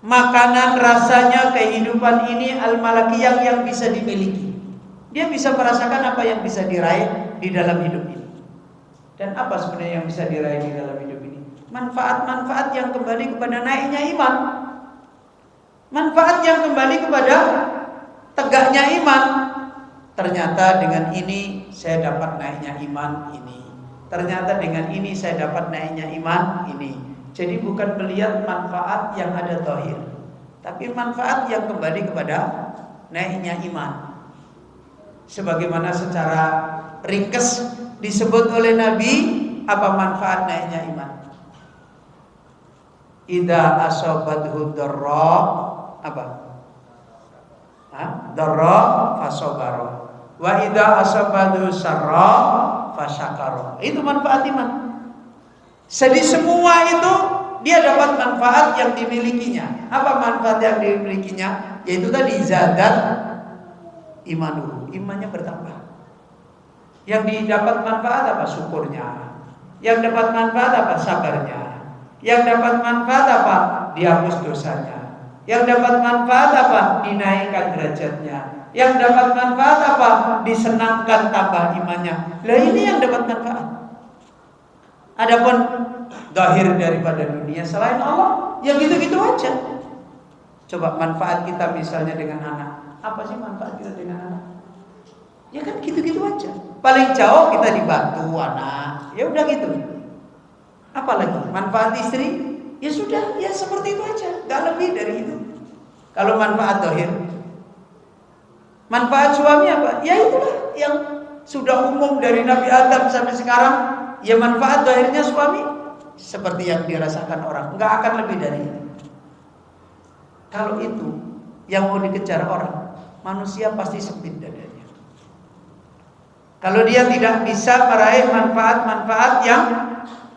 makanan rasanya kehidupan ini al-malakiyah yang bisa dimiliki. Dia bisa merasakan apa yang bisa diraih di dalam hidup ini. Dan apa sebenarnya yang bisa diraih di dalam hidup ini? Manfaat-manfaat yang kembali kepada naiknya iman. Manfaat yang kembali kepada tegaknya iman. Ternyata dengan ini saya dapat naiknya iman ini. Ternyata dengan ini saya dapat naiknya iman ini. Jadi bukan melihat manfaat yang ada zahir, tapi manfaat yang kembali kepada naiknya iman. Sebagaimana secara ringkes disebut oleh Nabi, apa manfaat naiknya iman? Idza asabathu dharra, apa? Dharra fasabara. Wa idza asabathu sarra fasyakara. Itu manfaat iman. Jadi semua itu dia dapat manfaat yang dimilikinya. Apa manfaat yang dimilikinya? Yaitu tadi zadat imanuhu, imannya bertambah. Yang didapat manfaat apa? Syukurnya. Yang dapat manfaat apa? Sabarnya. Yang dapat manfaat apa? Dihapus dosanya. Yang dapat manfaat apa? Dinaikkan derajatnya. Yang dapat manfaat apa? Disenangkan tambah imannya. Lah ini yang dapat manfaat. Adapun zahir daripada dunia selain Allah, ya gitu-gitu aja. Coba manfaat kita misalnya dengan anak. Apa sih manfaat kita dengan anak? Ya kan gitu-gitu aja. Paling jauh kita dibantu anak. Ya udah gitu. Apalagi manfaat istri? Ya sudah, ya seperti itu aja. Gak lebih dari itu. Kalau manfaat zahir. Manfaat suami apa? Ya itulah yang sudah umum dari Nabi Adam sampai sekarang. Ya manfaat zahirnya suami seperti yang dirasakan orang. Nggak akan lebih dari itu. Kalau itu yang mau dikejar orang, manusia pasti sempit dadanya. Kalau dia tidak bisa meraih manfaat-manfaat yang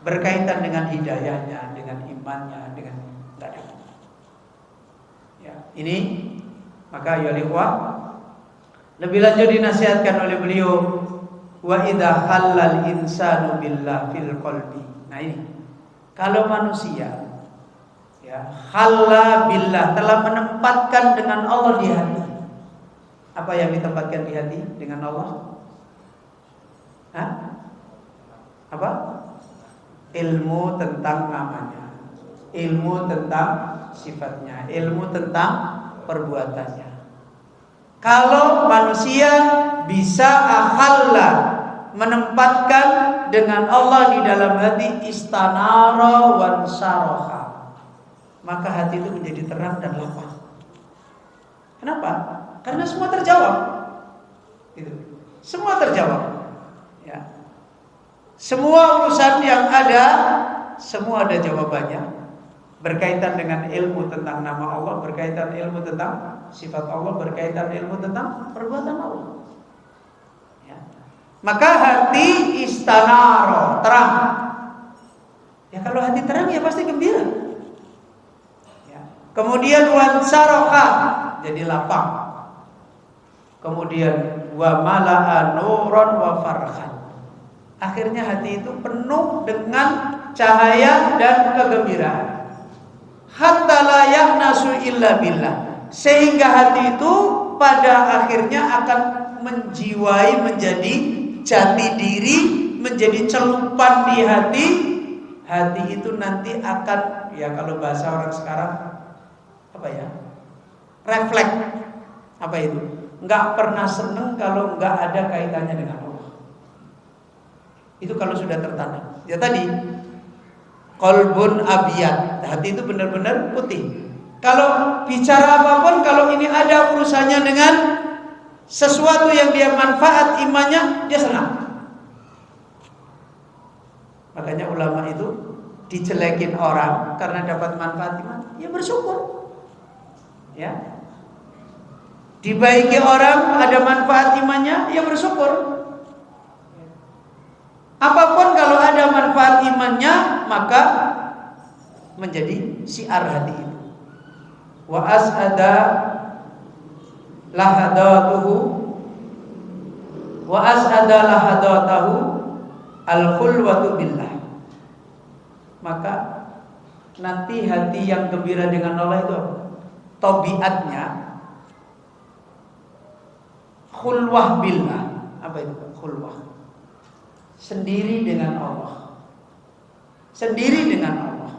berkaitan dengan hidayahnya, dengan imannya, dengan nggak ada. Ya, ini maka ya ikhwah, lebih lanjut dinasihatkan oleh beliau, wa idza khallal insanu billah fil qalbi. Nah ini, kalau manusia ya khalla billah, telah menempatkan dengan Allah di hati. Apa yang ditempatkan di hati dengan Allah? Hah? Apa? Ilmu tentang namanya, ilmu tentang sifatnya, ilmu tentang perbuatannya. Kalau manusia bisa akhalla, menempatkan dengan Allah di dalam hati, istanara wan saroha, maka hati itu menjadi terang dan lapang. Kenapa? Karena semua terjawab. Gitu. Semua terjawab. Ya. Semua urusan yang ada, semua ada jawabannya. Berkaitan dengan ilmu tentang nama Allah, berkaitan ilmu tentang sifat Allah, berkaitan ilmu tentang perbuatan Allah. Ya. Maka hati istanara, terang. Ya kalau hati terang ya pasti gembira. Ya. Kemudian wansaroha, jadi lapang. Kemudian wa mala'a nuran wa farhan. Akhirnya hati itu penuh dengan cahaya dan kegembiraan. Hatta la yahnasu illa billah, sehingga hati itu pada akhirnya akan menjiwai, menjadi jati diri, menjadi celupan di hati. Hati itu nanti akan, ya kalau bahasa orang sekarang apa ya, refleks. Apa itu? Nggak pernah seneng kalau nggak ada kaitannya dengan Allah. Itu kalau sudah tertanam. Ya tadi qalbun abiyad, hati itu benar-benar putih. Kalau bicara apapun, kalau ini ada urusannya dengan sesuatu yang dia manfaat imannya, dia senang. Makanya ulama itu dijelekin orang karena dapat manfaat iman, ya bersyukur. Ya. Dibaiki orang ada manfaat imannya, ya bersyukur. Apapun kalau ada manfaat imannya, maka menjadi syiar hati itu. Wa as'ada lahadatuhu wa as'ada lahadatahu al-khulwatu billah. Maka nanti hati yang gembira dengan Allah itu tabiatnya khulwah billah. Apa itu khulwah? Sendiri dengan Allah. Sendiri dengan Allah.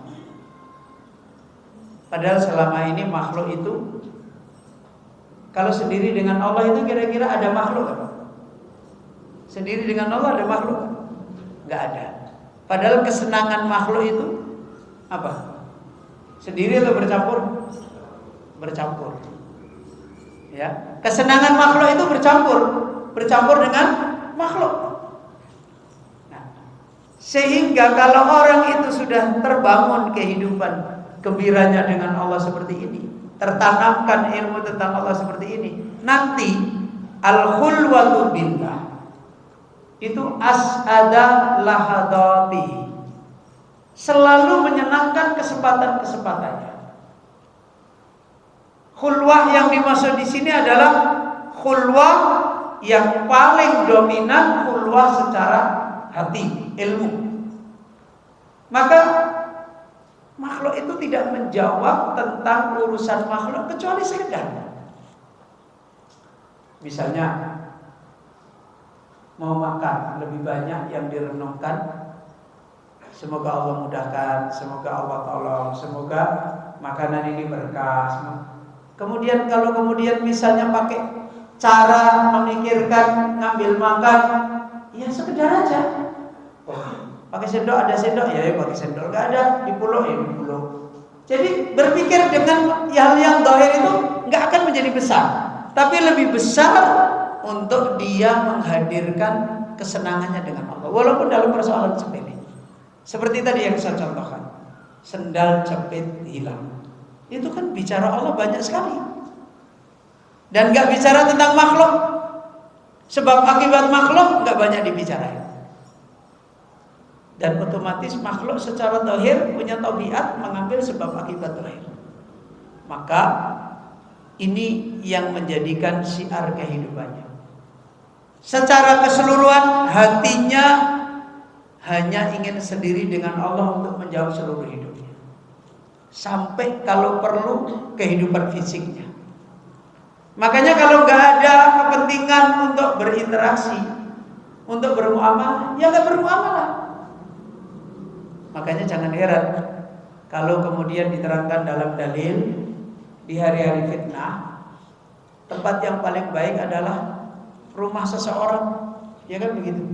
Padahal selama ini makhluk itu, kalau sendiri dengan Allah itu kira-kira ada makhluk apa? Sendiri dengan Allah ada makhluk? Enggak ada. Padahal kesenangan makhluk itu apa? Sendiri atau bercampur? Bercampur. Ya, kesenangan makhluk itu bercampur dengan makhluk. Sehingga kalau orang itu sudah terbangun kehidupan gembiranya dengan Allah seperti ini, tertanamkan ilmu tentang Allah seperti ini, nanti al-khulwatu billah itu as'ada lahadati, selalu menyenangkan kesempatan-kesempatannya. Khulwah yang dimaksud di sini adalah khulwah yang paling dominan, khulwah secara hati, ilmu. Maka makhluk itu tidak menjawab tentang urusan makhluk kecuali sekedar Misalnya mau makan, lebih banyak yang direnungkan, semoga Allah mudahkan, semoga Allah tolong, semoga makanan ini berkah. Kemudian kalau misalnya pakai cara memikirkan ngambil makan, ya sekedar aja. Oh, pakai sendok, ada sendok ya pakai sendok, nggak ada di pulau ya di pulau. Jadi berpikir dengan hal yang zahir itu nggak akan menjadi besar, tapi lebih besar untuk dia menghadirkan kesenangannya dengan Allah, walaupun dalam persoalan sepele. Seperti tadi yang saya contohkan, sendal jepit hilang. Itu kan bicara Allah banyak sekali. Dan gak bicara tentang makhluk. Sebab akibat makhluk gak banyak dibicarain. Dan otomatis makhluk secara zahir punya tabiat mengambil sebab akibat zahir. Maka ini yang menjadikan syiar kehidupannya. Secara keseluruhan hatinya hanya ingin sendiri dengan Allah untuk menjawab seluruh hidupnya. Sampai kalau perlu kehidupan fisiknya. Makanya kalau nggak ada kepentingan untuk berinteraksi, untuk bermuamalah, ya nggak bermuamalah. Makanya jangan heran kalau kemudian diterangkan dalam dalil di hari-hari fitnah, tempat yang paling baik adalah rumah seseorang, ya kan begitu.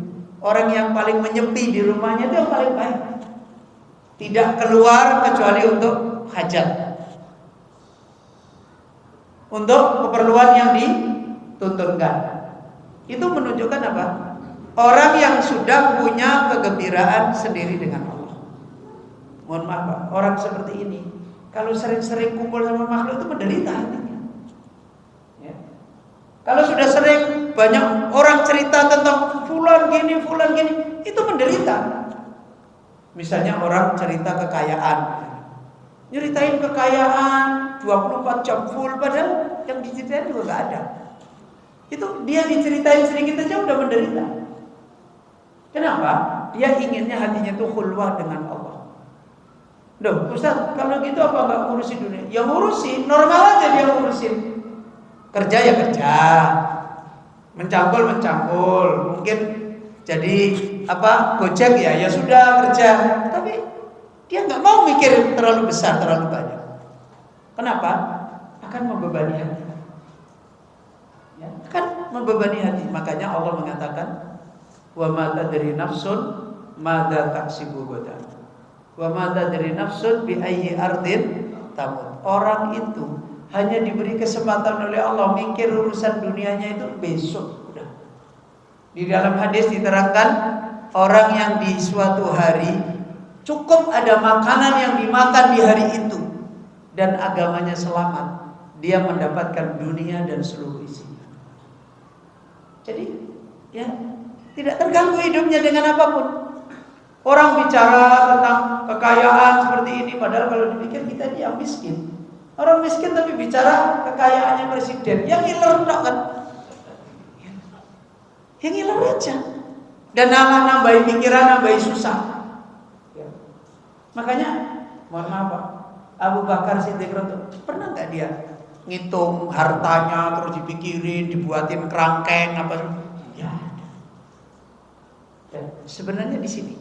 Orang yang paling menyepi di rumahnya itu yang paling baik. Tidak keluar kecuali untuk hajat, untuk keperluan yang dituntunkan. Itu menunjukkan apa? Orang yang sudah punya kegembiraan sendiri dengan Allah. Mohon maaf Pak, orang seperti ini kalau sering-sering kumpul sama makhluk itu menderita hatinya. Ya. Kalau sudah sering banyak orang cerita tentang fulan gini, itu menderita. Misalnya orang cerita kekayaan, nyeritain kekayaan 24 jam full, padahal yang diceritain juga gak ada. Itu dia diceritain sedikit aja udah menderita. Kenapa? Dia inginnya hatinya itu khulwah dengan Allah. Loh Ustaz, kalau gitu apa gak ngurusin dunia? Ya ngurusin, normal aja dia ngurusin. Kerja ya kerja, mencangkul, mungkin jadi Gojek ya sudah kerja, tapi dia nggak mau mikir terlalu besar, terlalu banyak. Kenapa? Akan membebani hati. Ya, akan membebani hati. Makanya Allah mengatakan, wa ma tadri nafsun madza taksibu ghadan, wa ma tadri nafsun bi ayyi ardin tamut. Orang itu hanya diberi kesempatan oleh Allah mikir urusan dunianya itu besok. Di dalam hadis diterangkan, orang yang di suatu hari cukup ada makanan yang dimakan di hari itu dan agamanya selamat, dia mendapatkan dunia dan seluruh isinya. Jadi ya tidak terganggu hidupnya dengan apapun. Orang bicara tentang kekayaan seperti ini, padahal kalau dipikir kita dia miskin. Orang miskin tapi bicara kekayaannya presiden, yang ngiler enggak kan? Yang ngiler aja. Dan nambahin pikiran, nambahin susah. Ya. Makanya, mohon maaf Pak, Abu Bakar Siddiq pernah nggak dia ngitung hartanya terus dipikirin, dibuatin kerangkeng apa? Ya. Dan sebenarnya di sini.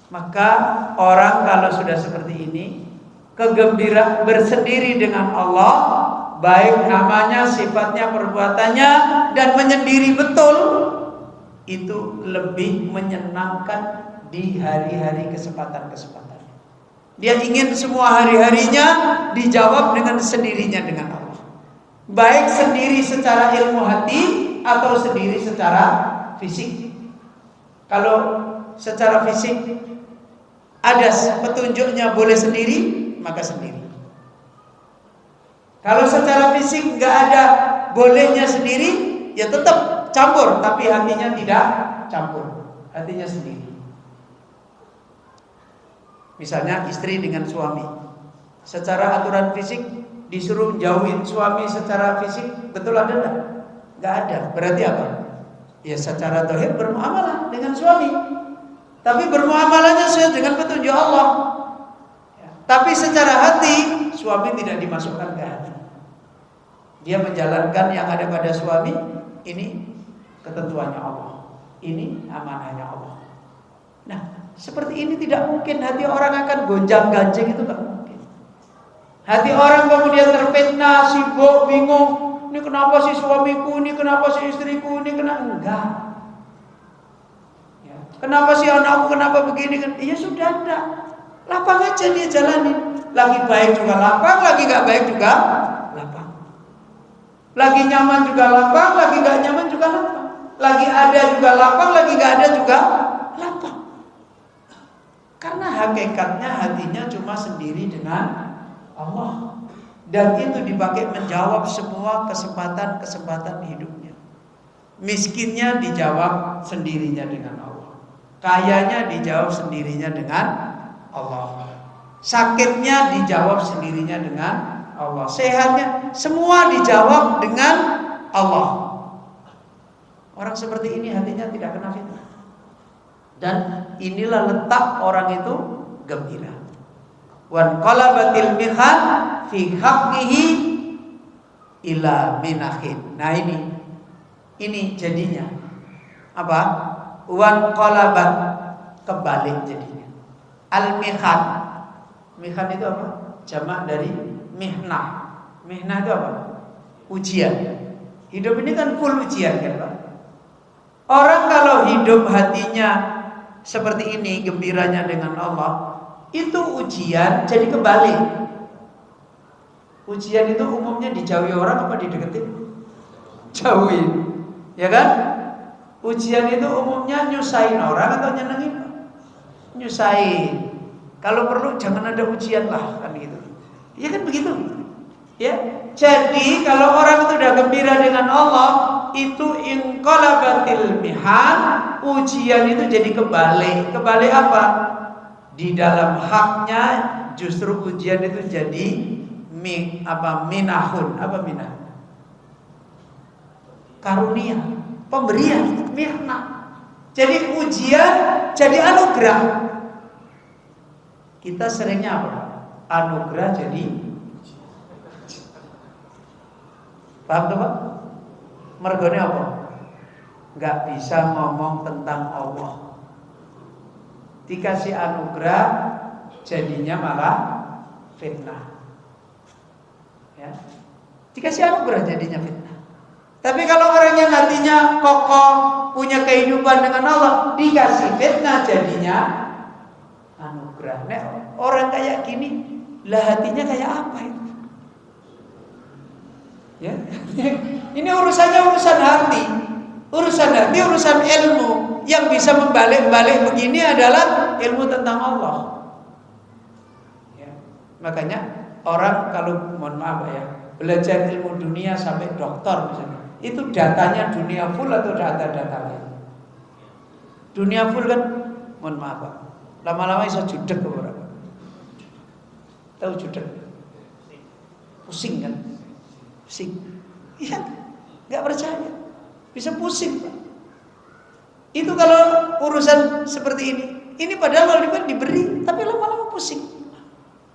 Maka orang kalau sudah seperti ini, kegembiraan bersendiri dengan Allah, baik namanya, sifatnya, perbuatannya, dan menyendiri betul, itu lebih menyenangkan di hari-hari kesempatan-kesempatan. Dia ingin semua hari-harinya dijawab dengan sendirinya dengan Allah. Baik sendiri secara ilmu hati atau sendiri secara fisik. Kalau secara fisik ada petunjuknya boleh sendiri, maka sendiri. Kalau secara fisik nggak ada bolehnya sendiri, ya tetap campur, tapi hatinya tidak campur, hatinya sendiri. Misalnya istri dengan suami, secara aturan fisik disuruh jauhin suami secara fisik, betul ada enggak? Enggak ada. Berarti apa? Ya secara zahir bermuamalah dengan suami, tapi bermuamalahnya sesuai dengan petunjuk Allah. Tapi secara hati suami tidak dimasukkan ke hati. Dia menjalankan yang ada pada suami, ini ketentuannya Allah, ini amanahnya Allah. Nah, seperti ini tidak mungkin hati orang akan gonjang-ganjing, itu nggak mungkin. Hati orang kemudian terfitnah, sibuk, bingung. Ini kenapa sih suamiku, ini kenapa sih istriku, ini kenapa enggak? Ya. Kenapa sih anakku, kenapa begini? Ya sudah, enggak. Lapang aja dia jalani. Lagi baik juga lapang, lagi nggak baik juga lapang. Lagi nyaman juga lapang, lagi nggak nyaman juga lapang. Lagi ada juga lapang, lagi nggak ada juga lapang. Karena hakikatnya hatinya cuma sendiri dengan Allah. Dan itu dipakai menjawab semua kesempatan hidupnya. Miskinnya dijawab sendirinya dengan Allah. Kayanya dijawab sendirinya dengan Allah. Sakitnya dijawab sendirinya dengan Allah. Sehatnya semua dijawab dengan Allah. Orang seperti ini hatinya tidak kena fitnah. Dan inilah letak orang itu gembira. Wan qalabatil mihan fi haqqihi ila minahin. Nah ini jadinya apa? Wan qalabat, kebalik jadinya. Al mihan. Mihan itu apa? Jamak dari mihnah. Mihnah itu apa? Ujian. Hidup ini kan full ujian kan Pak? Orang kalau hidup hatinya seperti ini, gembiranya dengan Allah, itu ujian jadi kebalik. Ujian itu umumnya dijauhi orang apa dideketin? Jauhin, ya kan? Ujian itu umumnya nyusahin orang atau nyenengin? Nyusahin. Kalau perlu jangan ada ujian lah, kan gitu. Ya kan begitu. Ya. Jadi kalau orang itu sudah gembira dengan Allah, itu inqalabatil mihan, ujian itu jadi kebalik. Kebalik apa? Di dalam haknya justru ujian itu jadi minahun. Apa minah? Karunia, pemberian, mihnah. Jadi ujian jadi anugerah. Kita seringnya apa? Anugerah jadi, paham tuh Pak? Mergone apa? Gak bisa ngomong tentang Allah. Dikasih anugerah jadinya malah fitnah. Ya. Dikasih anugerah jadinya fitnah. Tapi kalau orang yang hatinya kokoh, punya kehidupan dengan Allah, dikasih fitnah jadinya anugerah. Nah, orang kayak gini, lah hatinya kayak apa itu? Ya. Ini urusannya urusan hati. Urusan hati, urusan ilmu. Yang bisa membalik-balik begini adalah ilmu tentang Allah. Ya. Makanya orang kalau mohon maaf ya, belajar ilmu dunia sampai doktor misalnya, itu datanya dunia full atau data-data lain? Dunia full kan, mohon maaf Pak, lama-lama bisa judek ke orang. Tahu judek? Pusing kan? Pusing. Iya, nggak percaya. Bisa pusing Pak. Itu kalau urusan seperti ini. Ini padahal kalau diberi, tapi lama-lama pusing.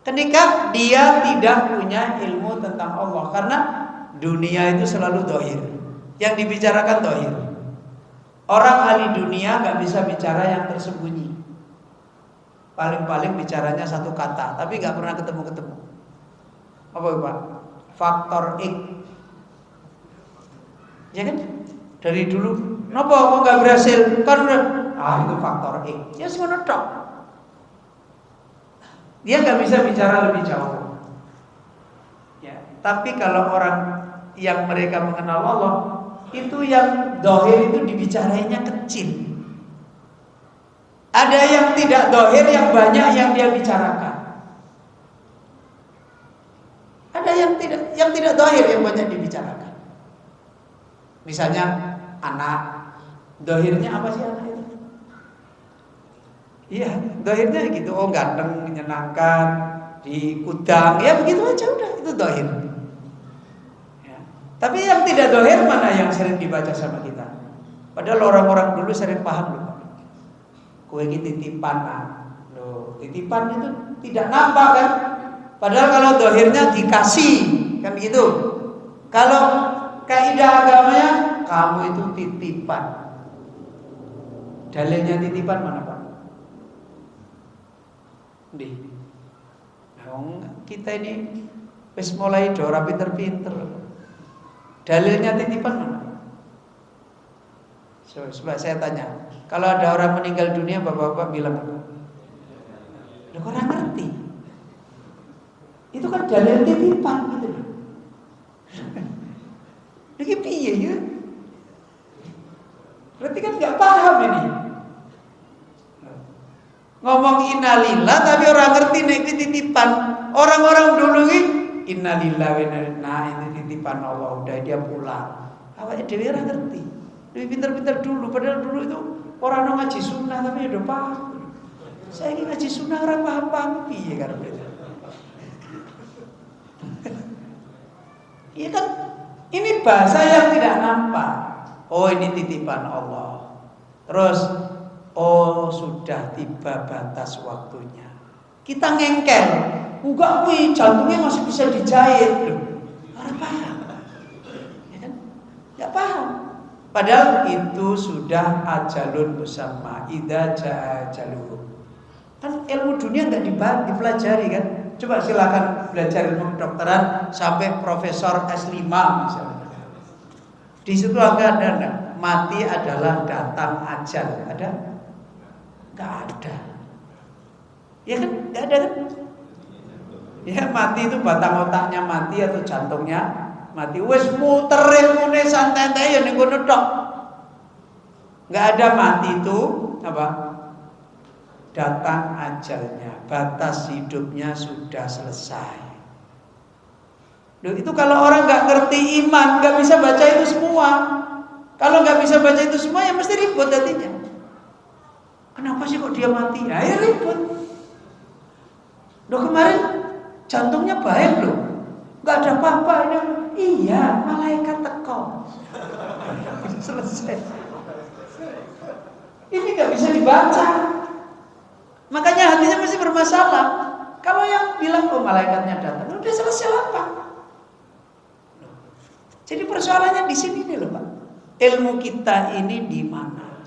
Ketika dia tidak punya ilmu tentang Allah, karena dunia itu selalu dohir. Yang dibicarakan dohir. Orang ahli dunia nggak bisa bicara yang tersembunyi. Paling-paling bicaranya satu kata, tapi nggak pernah ketemu-ketemu. Apa Pak? Faktor X. Ya kan? Dari dulu, kenapa kok nggak berhasil? Karena itu faktor X. Ya semua tok. Dia nggak bisa bicara lebih jauh. Ya, tapi kalau orang yang mereka mengenal Allah, itu yang dohir itu dibicarainya kecil. Ada yang tidak dohir, yang banyak yang dia bicarakan. Ada yang tidak dohir, yang banyak dibicarakan. Misalnya anak, dohirnya apa sih anak itu? Iya, dohirnya gitu. Oh ganteng, menyenangkan, di kudang, ya begitu aja udah, itu dohir. Ya. Tapi yang tidak dohir mana yang sering dibaca sama kita? Padahal orang-orang dulu sering paham loh. Kue ini titipan, loh, titipan itu tidak nampak kan? Padahal kalau dohirnya dikasih, kan gitu. Kalau kaidah agamanya, kamu itu titipan. Dalilnya titipan mana Pak? Kita ini wis mulai dora pinter-pinter. Dalilnya titipan mana? Coba saya tanya, kalau ada orang meninggal dunia, bapak-bapak bilang apa? Loh, orang ngerti. Itu kan dalil titipan gitu loh. Lagi piye ya? Berarti kan nggak paham ini. Ngomong innalillah tapi orang ngerti nek titipan. Orang-orang dulu ini innalillah wa inna ilaihi, nah ini titipan Allah, udah dia pulang. Awake dhewe ora ngerti. Lebih pintar-pintar dulu, padahal dulu itu orang ngaji sunnah tapi udah paham. Saya ini ngaji sunnah orang paham-paham piye kan beda. Iya kan? Ini bahasa yang tidak nampak. Oh, ini titipan Allah. Terus, oh sudah tiba batas waktunya. Kita ngengkel. Enggak, jantungnya masih bisa dijahit loh. Orang paham. Ya kan? Enggak paham. Padahal itu sudah ajalun musamma, idza jaa ajaluhum. Kan ilmu dunia enggak dipelajari kan? Coba silakan belajar ilmu kedokteran sampai profesor S5 misalnya. Di situ ada mati adalah datang ajal. Ada? Enggak ada. Ya kan? Enggak ada kan? Ya mati itu batang otaknya mati atau jantungnya mati. Wes muter ilmune santai-santai ya ning kono tok. Enggak ada mati itu apa? Datang ajalnya, batas hidupnya sudah selesai. Loh, itu kalau orang nggak ngerti iman, nggak bisa baca itu semua. Kalau nggak bisa baca itu semua, ya mesti ribut hatinya. Kenapa sih kok dia mati? Ya ribut. Loh kemarin jantungnya baik loh, nggak ada apa-apa. Iya, malaikat teko. Selesai. Ini nggak bisa dibaca. Makanya hatinya mesti bermasalah. Kalau yang bilang malaikatnya datang, udah selesai apa? Jadi persoalannya di sini nih loh Pak. Ilmu kita ini di mana?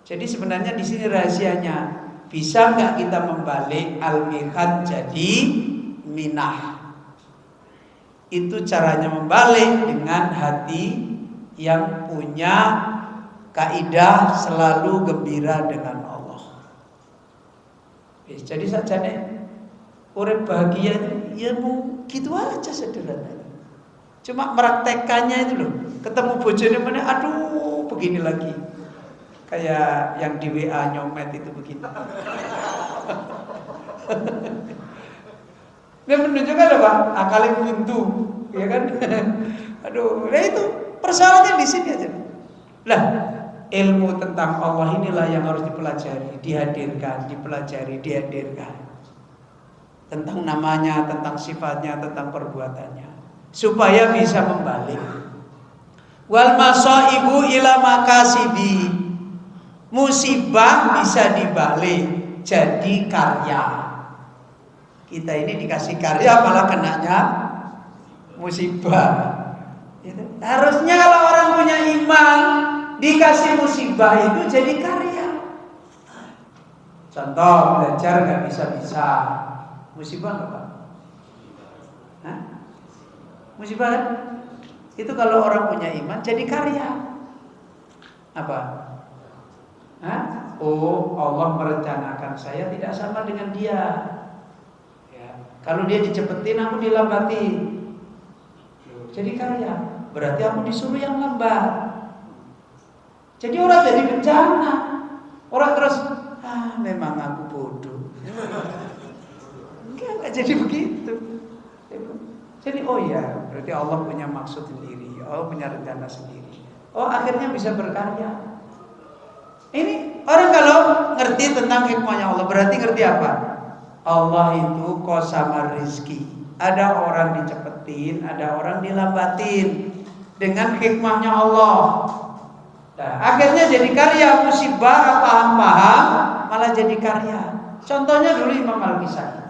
Jadi sebenarnya di sini rahasianya. Bisa nggak kita membalik al-mihad jadi minah? Itu caranya membalik dengan hati yang punya kaidah selalu gembira dengan Allah. Jadi saja nih urip bahagia ya mau gitu aja sederhana. Cuma meraktekannya itu loh. Ketemu bojone mana, aduh begini lagi. Kayak yang di WA nyomet itu begini. Dia menunjukkan apa? Akalnya buntu, ya kan? Aduh, nah itu persoalannya di sini aja. Lah, ilmu tentang Allah inilah yang harus dipelajari, dihadirkan, dipelajari, dihadirkan. Tentang namanya, tentang sifatnya, tentang perbuatannya, supaya bisa membalik. Wal masaibu ila makasibi, musibah bisa dibalik jadi karya. Kita ini dikasih karya malah kenanya musibah. Harusnya kalau orang punya iman dikasih musibah itu jadi karya. Contoh belajar nggak bisa, musibah nggak Pak? Hah? Musibah kan? Itu kalau orang punya iman jadi karya. Apa? Hah? Oh, Allah merencanakan saya tidak sama dengan dia. Ya. Kalau dia dicepetin, aku dilambati. Jadi karya. Berarti aku disuruh yang lambat. Jadi orang jadi bencana. Orang terus, memang aku bodoh. Enggak jadi begitu. Jadi oh ya, berarti Allah punya maksud sendiri. Allah punya rencana sendiri. Oh akhirnya bisa berkarya. Ini orang kalau ngerti tentang hikmahnya Allah, berarti ngerti apa? Allah itu qasamar rizki. Ada orang dicepetin, ada orang dilambatin dengan hikmahnya Allah. Nah, akhirnya jadi karya. Musibah paham-paham malah jadi karya. Contohnya dulu Imam Al-Ghazali.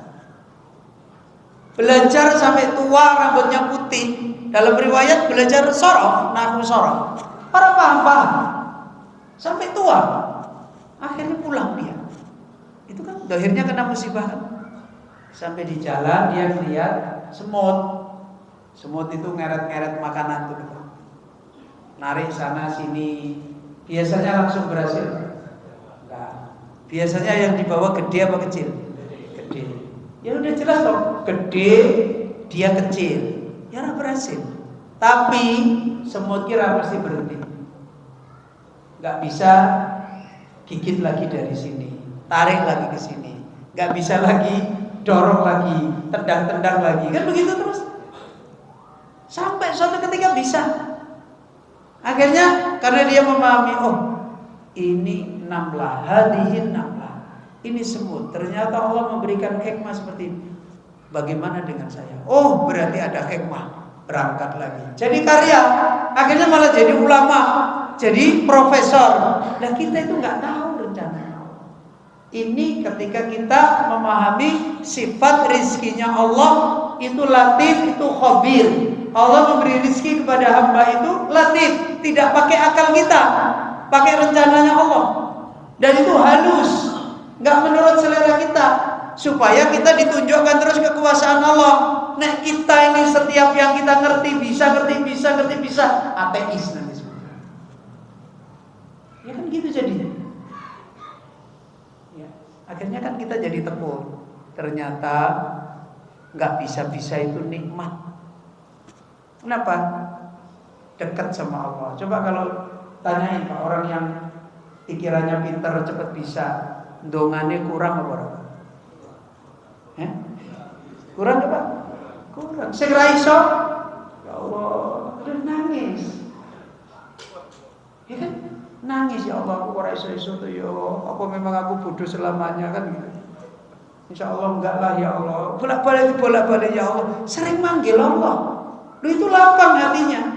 Belajar sampai tua rambutnya putih. dalam riwayat belajar sorof, nahwu sorof. Para paham sampai tua. Akhirnya pulang dia. Itu kan akhirnya kena musibah kan. Sampai di jalan dia lihat semut. Semut itu ngeret-ngeret makanan tuh. Narik sana sini. Biasanya langsung berhasil. Enggak. Biasanya yang dibawa gede apa kecil? Gede. Ya udah jelas dong, gede, dia kecil. Ya ora berhasil. Tapi semut kira pasti berhenti. Enggak bisa gigit lagi dari sini, tarik lagi ke sini. Enggak bisa lagi dorong lagi, tendang-tendang lagi. Kan begitu terus. Sampai suatu ketika bisa. Akhirnya karena dia memahami, oh ini namlah, hadihin namlah, ini semut. Ternyata Allah memberikan hikmah seperti ini. Bagaimana dengan saya? Oh berarti ada hikmah. Berangkat lagi. Jadi karya. Akhirnya malah jadi ulama, jadi profesor. Nah kita itu nggak tahu rencananya. Ini ketika kita memahami sifat rizkinya Allah itu latif, itu khabir. Allah memberi rizki kepada hamba itu latif, tidak pakai akal kita, pakai rencananya Allah. Dan itu halus, nggak menurut selera kita, supaya kita ditunjukkan terus kekuasaan Allah. Nah kita ini setiap yang kita ngerti bisa, ateis nanti semua. Ya kan gitu jadinya. Ya, akhirnya kan kita jadi tepur. Ternyata nggak bisa itu nikmat. Kenapa? Dekat sama Allah. Coba kalau tanyain Pak, orang yang pikirannya pintar cepat bisa, dongannya kurang apa? Kurang apa? Kurang. Sing ra iso, ya Allah, udah nangis. Ya kan? Nangis, ya Allah, aku ora iso tuh ya Allah. Apa memang aku bodoh selamanya kan gitu. Insya Allah enggak lah ya Allah. Bolak-balik ya Allah. Sering manggil Allah. Lu itu lapang hatinya.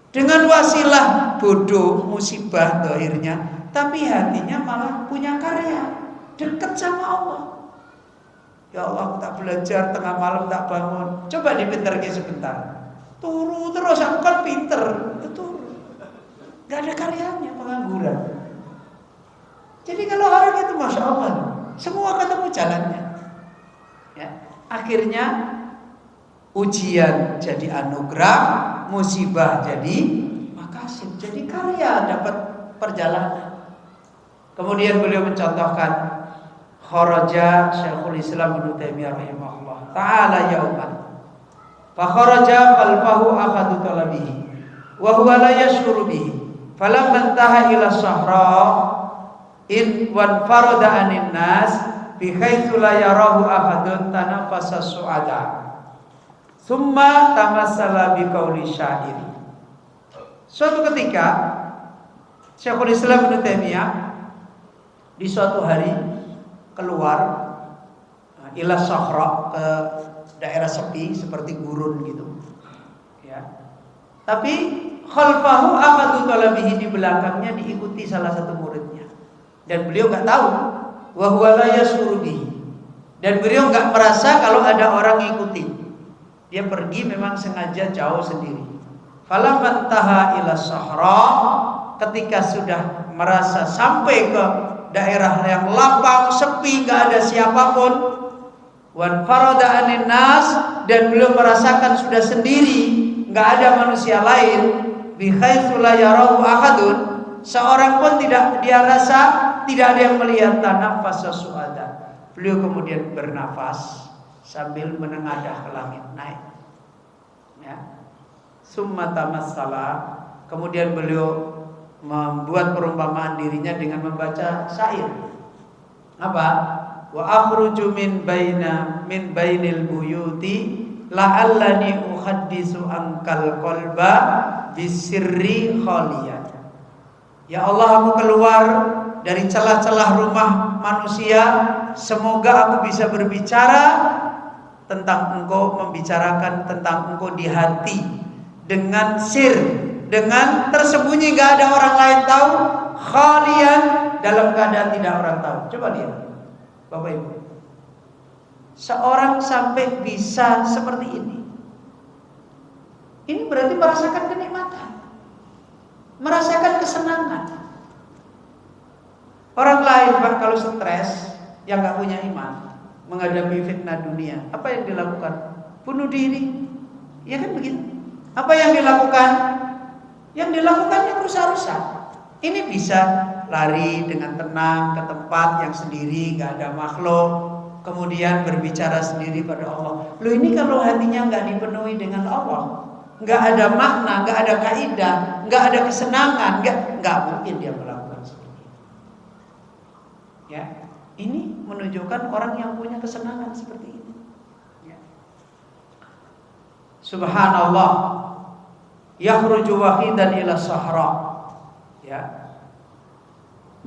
Dengan wasilah bodoh, musibah akhirnya, tapi hatinya malah punya karya, dekat sama Allah. Ya Allah, aku tak belajar, tengah malam tak bangun. Coba dipinterke sebentar. Turu terus, aku kan pinter. Turu. Gak ada karyanya, pengangguran. Jadi kalau orang itu Masya Allah, semua ketemu jalannya. Ya, akhirnya ujian jadi anugerah, musibah jadi makasih, jadi karya, dapat perjalanan. Kemudian beliau mencontohkan kharaja Syekhul Islam Ibnu Taimiyah rahimahullah ta'ala yauman fa kharaja khalfahu akhadu talabihi wa huwa la yashuru bihi falamma intaha ila sahra in wan farada anin nas bi haitsu la yarahu ahadun tanafasa su'ada summa tamassala bi qauli syair. Suatu ketika Syekhul Islam Ibnu Taimiyah di suatu hari keluar ila sahra, ke daerah sepi seperti gurun gitu ya. Tapi khalfahu akhadu talabihi, di belakangnya diikuti salah satu muridnya. Dan beliau enggak tahu wa huwa la yashuru bihi. Dan beliau enggak merasa kalau ada orang ngikuti. Dia pergi memang sengaja jauh sendiri. Falamman taha ila sahra, ketika sudah merasa sampai ke daerah yang lapang, sepi, gak ada siapapun, wan farada anin nas, dan belum merasakan sudah sendiri, gak ada manusia lain, bi haitsu la yarahu ahadun, seorang pun tidak dia rasa, tidak ada yang melihat, tanafasa su'ada. Beliau kemudian bernafas sambil menengadah ke langit, naik. Ya. Summa tamassala, kemudian beliau membuat perumpamaan dirinya dengan membaca syair. Apa? Wa akhruju min bainil buyuti la'allani uhaddisu ankal qalba bisirri khaliyat. Ya Allah, aku keluar dari celah-celah rumah manusia, semoga aku bisa berbicara tentang engkau, membicarakan tentang engkau di hati dengan sir, dengan tersembunyi, gak ada orang lain tahu, khalian, dalam keadaan tidak orang tahu. Coba lihat Bapak Ibu, seorang sampai bisa seperti ini. Ini berarti merasakan kenikmatan, merasakan kesenangan. Orang lain Pak kalau stres, yang nggak punya iman, menghadapi fitnah dunia, apa yang dilakukan? Bunuh diri, ya kan begitu? Apa yang dilakukan? Yang dilakukannya rusak-rusak. Ini bisa lari dengan tenang ke tempat yang sendiri, nggak ada makhluk, kemudian berbicara sendiri pada Allah. Loh, ini kalau hatinya nggak dipenuhi dengan Allah, nggak ada makna, nggak ada kaidah, nggak ada kesenangan, nggak mungkin dia melakukan seperti itu. Ya, ini menunjukkan orang yang punya kesenangan seperti ini. Ya. Subhanallah, yakhruju wahidan ila sahra. Ya.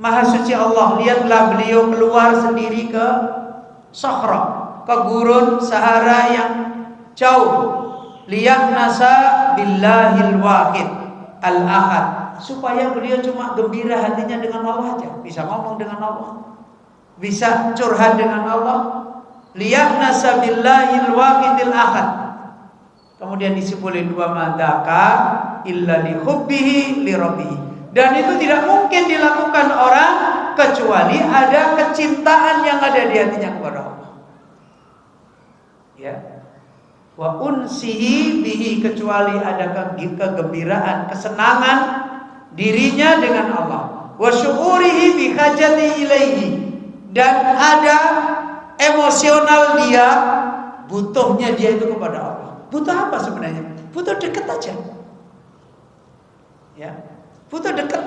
Maha suci Allah, lihatlah beliau keluar sendiri ke sahra, ke gurun Sahara yang jauh. Liyahnasa billahil wahid al-ahad, supaya beliau cuma gembira hatinya dengan Allah aja, bisa ngomong dengan Allah, bisa curhat dengan Allah. Liyahnasa billahil wahidil ahad. Kemudian disebutkan dua madaka illa li hubbihi li rabbih. Dan itu tidak mungkin dilakukan orang kecuali ada kecintaan yang ada di hatinya kepada Allah. Ya. Wa unsihi bihi, kecuali ada kegembiraan, kesenangan dirinya dengan Allah. Wa syu'urihi bi hajati ilaihi, dan ada emosional dia, butuhnya dia itu kepada Allah. Butuh apa sebenarnya? Butuh dekat aja. Ya, butuh dekat.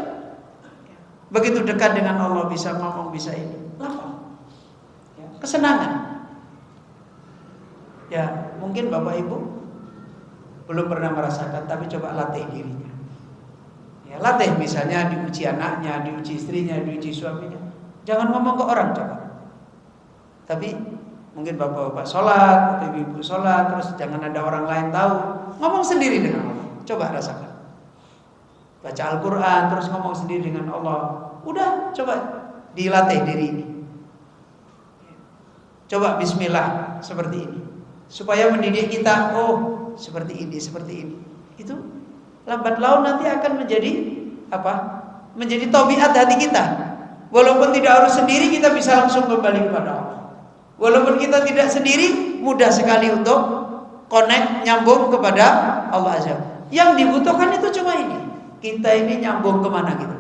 Begitu dekat dengan Allah, bisa ngomong, bisa ini. Lapang. Ya, kesenangan. Ya, mungkin Bapak Ibu belum pernah merasakan, tapi coba latih dirinya. Ya, latih misalnya diuji anaknya, diuji istrinya, diuji suaminya. Jangan ngomong ke orang, coba. Tapi mungkin bapak-bapak sholat atau ibu-ibu sholat, terus jangan ada orang lain tahu, ngomong sendiri dengan Allah. Coba rasakan. Baca Al-Quran, terus ngomong sendiri dengan Allah. Udah, coba dilatih diri ini. Coba bismillah seperti ini, supaya mendidik kita, oh seperti ini, seperti ini. Itu lambat laun nanti akan menjadi apa? Menjadi tabiat hati kita. Walaupun tidak harus sendiri, kita bisa langsung kembali kepada Allah. Walaupun kita tidak sendiri, mudah sekali untuk connect, nyambung kepada Allah Azza. Yang dibutuhkan itu cuma ini. Kita ini nyambung kemana gitu.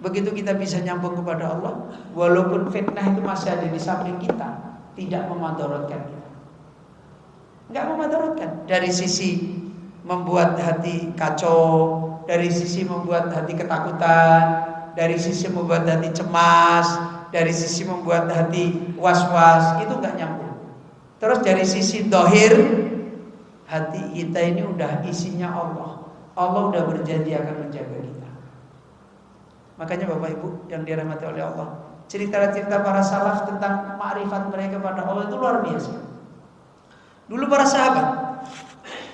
Begitu kita bisa nyambung kepada Allah, walaupun fitnah itu masih ada di samping kita, tidak memadaratkan kita. Enggak memadaratkan. Dari sisi membuat hati kacau, dari sisi membuat hati ketakutan, dari sisi membuat hati cemas, dari sisi membuat hati was-was, itu enggak nyambung. Terus dari sisi dohir, hati kita ini udah isinya Allah. Allah udah berjanji akan menjaga kita. Makanya Bapak Ibu yang dirahmati oleh Allah, cerita-cerita para salaf tentang makrifat mereka pada Allah itu luar biasa. Dulu para sahabat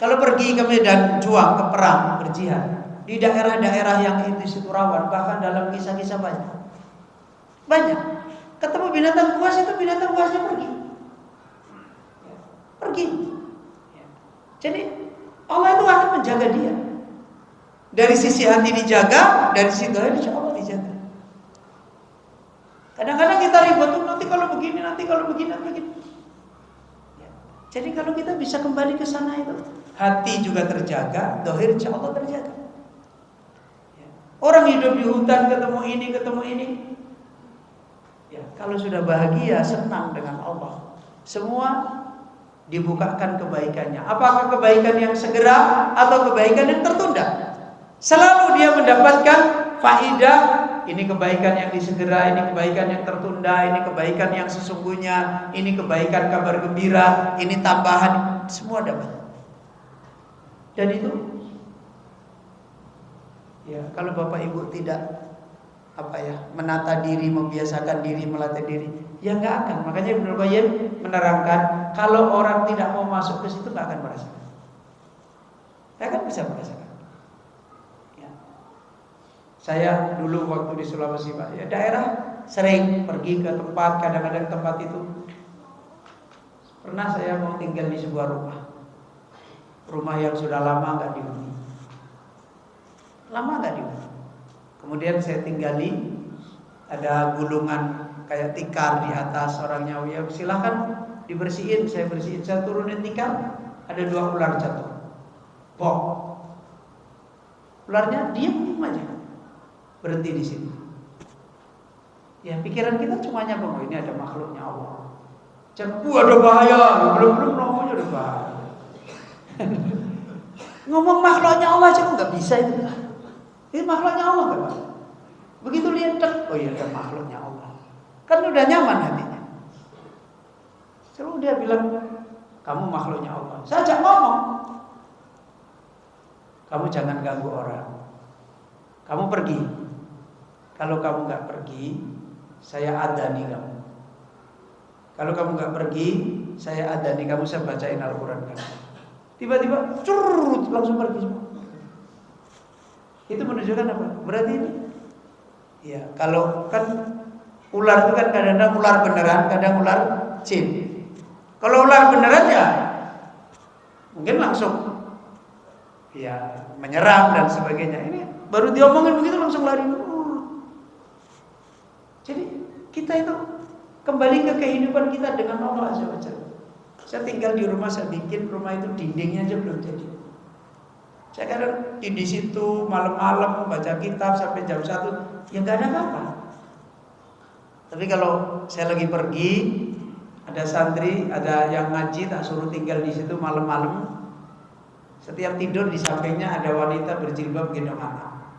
kalau pergi ke medan juang, ke perang, berjihad di daerah-daerah yang itu situ rawan, bahkan dalam kisah-kisah banyak ketemu binatang buas, itu binatang buasnya pergi. Jadi Allah itu akan menjaga dia. Dari sisi hati dijaga, dari sisi doa insya Allah dijaga. Kadang-kadang kita ribut tuh, nanti kalau begini, nanti kalau begini. Ya. Jadi kalau kita bisa kembali ke sana itu, hati juga terjaga, dohir insya Allah terjaga. Ya. Orang hidup di hutan ketemu ini. Ya, kalau sudah bahagia, senang dengan Allah, semua dibukakan kebaikannya. Apakah kebaikan yang segera atau kebaikan yang tertunda? Selalu dia mendapatkan faidah. Ini kebaikan yang disegera, ini kebaikan yang tertunda, ini kebaikan yang sesungguhnya, ini kebaikan kabar gembira, ini tambahan, semua dapat. Dan itu ya, kalau Bapak Ibu tidak menata diri, membiasakan diri, melatih diri, ya nggak akan. Makanya Ibnu Qayyim menerangkan, kalau orang tidak mau masuk ke situ nggak akan merasakan. Nggak akan bisa merasakan. Saya dulu waktu di Sulawesi Pak, ya daerah sering pergi ke tempat, kadang-kadang tempat itu pernah saya mau tinggal di sebuah rumah yang sudah lama nggak dihuni. Lama nggak dihuni. Kemudian saya tinggali, ada gulungan kayak tikar di atas orangnya. Ya silahkan dibersihin, saya bersihin. Saya turunin tikar, ada 2 ular jatuh. Bok. Ularnya diam aja, berhenti di situ. Ya pikiran kita cuma nyambung, oh, ini ada makhluknya Allah. Jangan, ada bahaya, belum namanya ada bahaya. Ngomong makhluknya Allah aja nggak bisa itu. Ini makhluknya Allah kan? Begitu lihat, oh iya ada makhluknya Allah. Kan udah nyaman hatinya. Selalu dia bilang, kamu makhluknya Allah. Saya ajak ngomong. Kamu jangan ganggu orang. Kamu pergi. Kalau kamu nggak pergi, saya adani kamu. Kalau kamu nggak pergi, saya adani kamu, saya bacain Al-Quran kamu. Tiba-tiba, curut, langsung pergi semua. Itu menunjukkan apa? Berarti ini, ya kalau kan ular itu kan kadang-kadang ular beneran, kadang ular jin. Kalau ular beneran ya mungkin langsung ya menyerang dan sebagainya. Ini baru diomongin begitu langsung lari. Jadi kita itu kembali ke kehidupan kita dengan Allah Azza wa Jalla. Saya tinggal di rumah, saya bikin rumah itu dindingnya aja belum jadi. Saya kadang di situ malam-malam baca kitab sampai jam 1, ya nggak ada apa-apa. Tapi kalau saya lagi pergi, ada santri, ada yang ngaji, tak suruh tinggal di situ malam-malam. Setiap tidur di sampingnya ada wanita berjilbab gendong anak,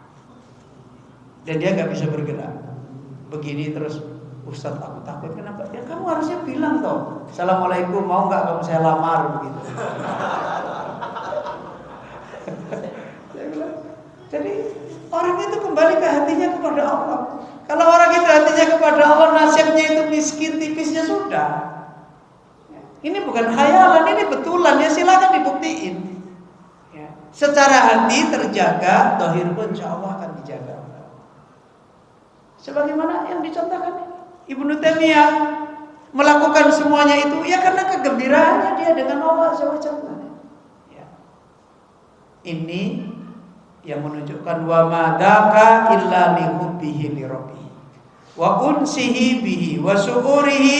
dan dia nggak bisa bergerak. Begini terus, Ustadz aku takut, kenapa? Ya kamu harusnya bilang toh, Assalamualaikum, mau nggak kamu saya lamar begitu. Jadi orang itu kembali ke hatinya kepada Allah. Kalau orang itu hatinya kepada Allah, nasibnya itu miskin tipisnya sudah. Ini bukan khayalan, ini betulan. Ya silakan dibuktiin. Ya. Secara hati terjaga, zahir pun insya Allah akan dijaga. Sebagaimana yang dicontohkan Ibnu Taimiyah melakukan semuanya itu ya karena kegembiraannya dia dengan Allah Azza wa Jalla. Ya. Ini yang menunjukkan wa madaka illa li hubbihi li rabbih wa unsihi bihi wa su'urihi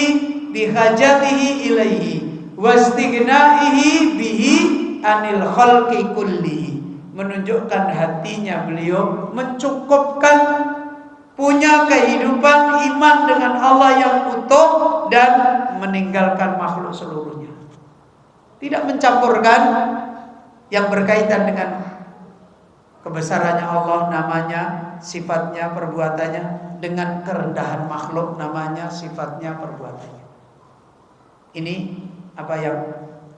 bi hajatihi ilaihi wa istighnaihi bihi anil khalqi kullihi. Menunjukkan hatinya beliau mencukupkan, punya kehidupan iman dengan Allah yang utuh dan meninggalkan makhluk seluruhnya. Tidak mencampurkan yang berkaitan dengan kebesarannya Allah, namanya, sifatnya, perbuatannya, dengan kerendahan makhluk, namanya, sifatnya, perbuatannya. Ini apa yang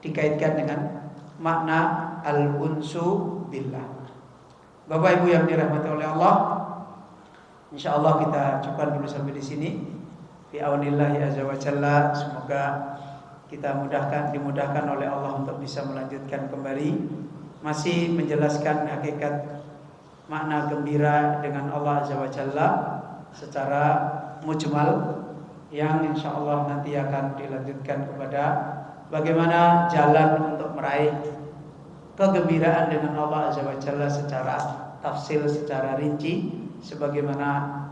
dikaitkan dengan makna al-unsu billah. Bapak Ibu yang dirahmati oleh Allah, insyaallah kita cukupkan dulu sampai di sini. Fi aunillahi azza wa jalla, semoga kita dimudahkan oleh Allah untuk bisa melanjutkan kembali, masih menjelaskan hakikat makna gembira dengan Allah Azza wa Jalla secara mujmal, yang insyaallah nanti akan dilanjutkan kepada bagaimana jalan untuk meraih kegembiraan dengan Allah Azza wa Jalla secara tafsil, secara rinci, sebagaimana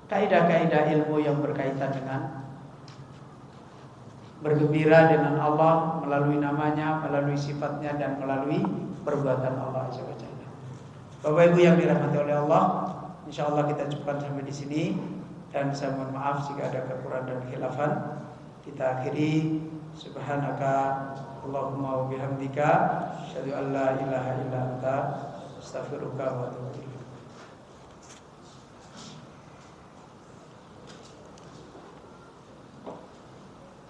kaidah-kaidah ilmu yang berkaitan dengan bergembira dengan Allah melalui namanya, melalui sifatnya, dan melalui perbuatan Allah Azza wa Jalla. Bapak Ibu yang dirahmati oleh Allah, insyaallah kita cukupkan sampai di sini, dan saya mohon maaf jika ada kekurangan dan khilafan. Kita akhiri, subhanaka Allahumma wa bihamdika, asyhadu an la ilaha illa anta, astaghfiruka wa atubu ilaik.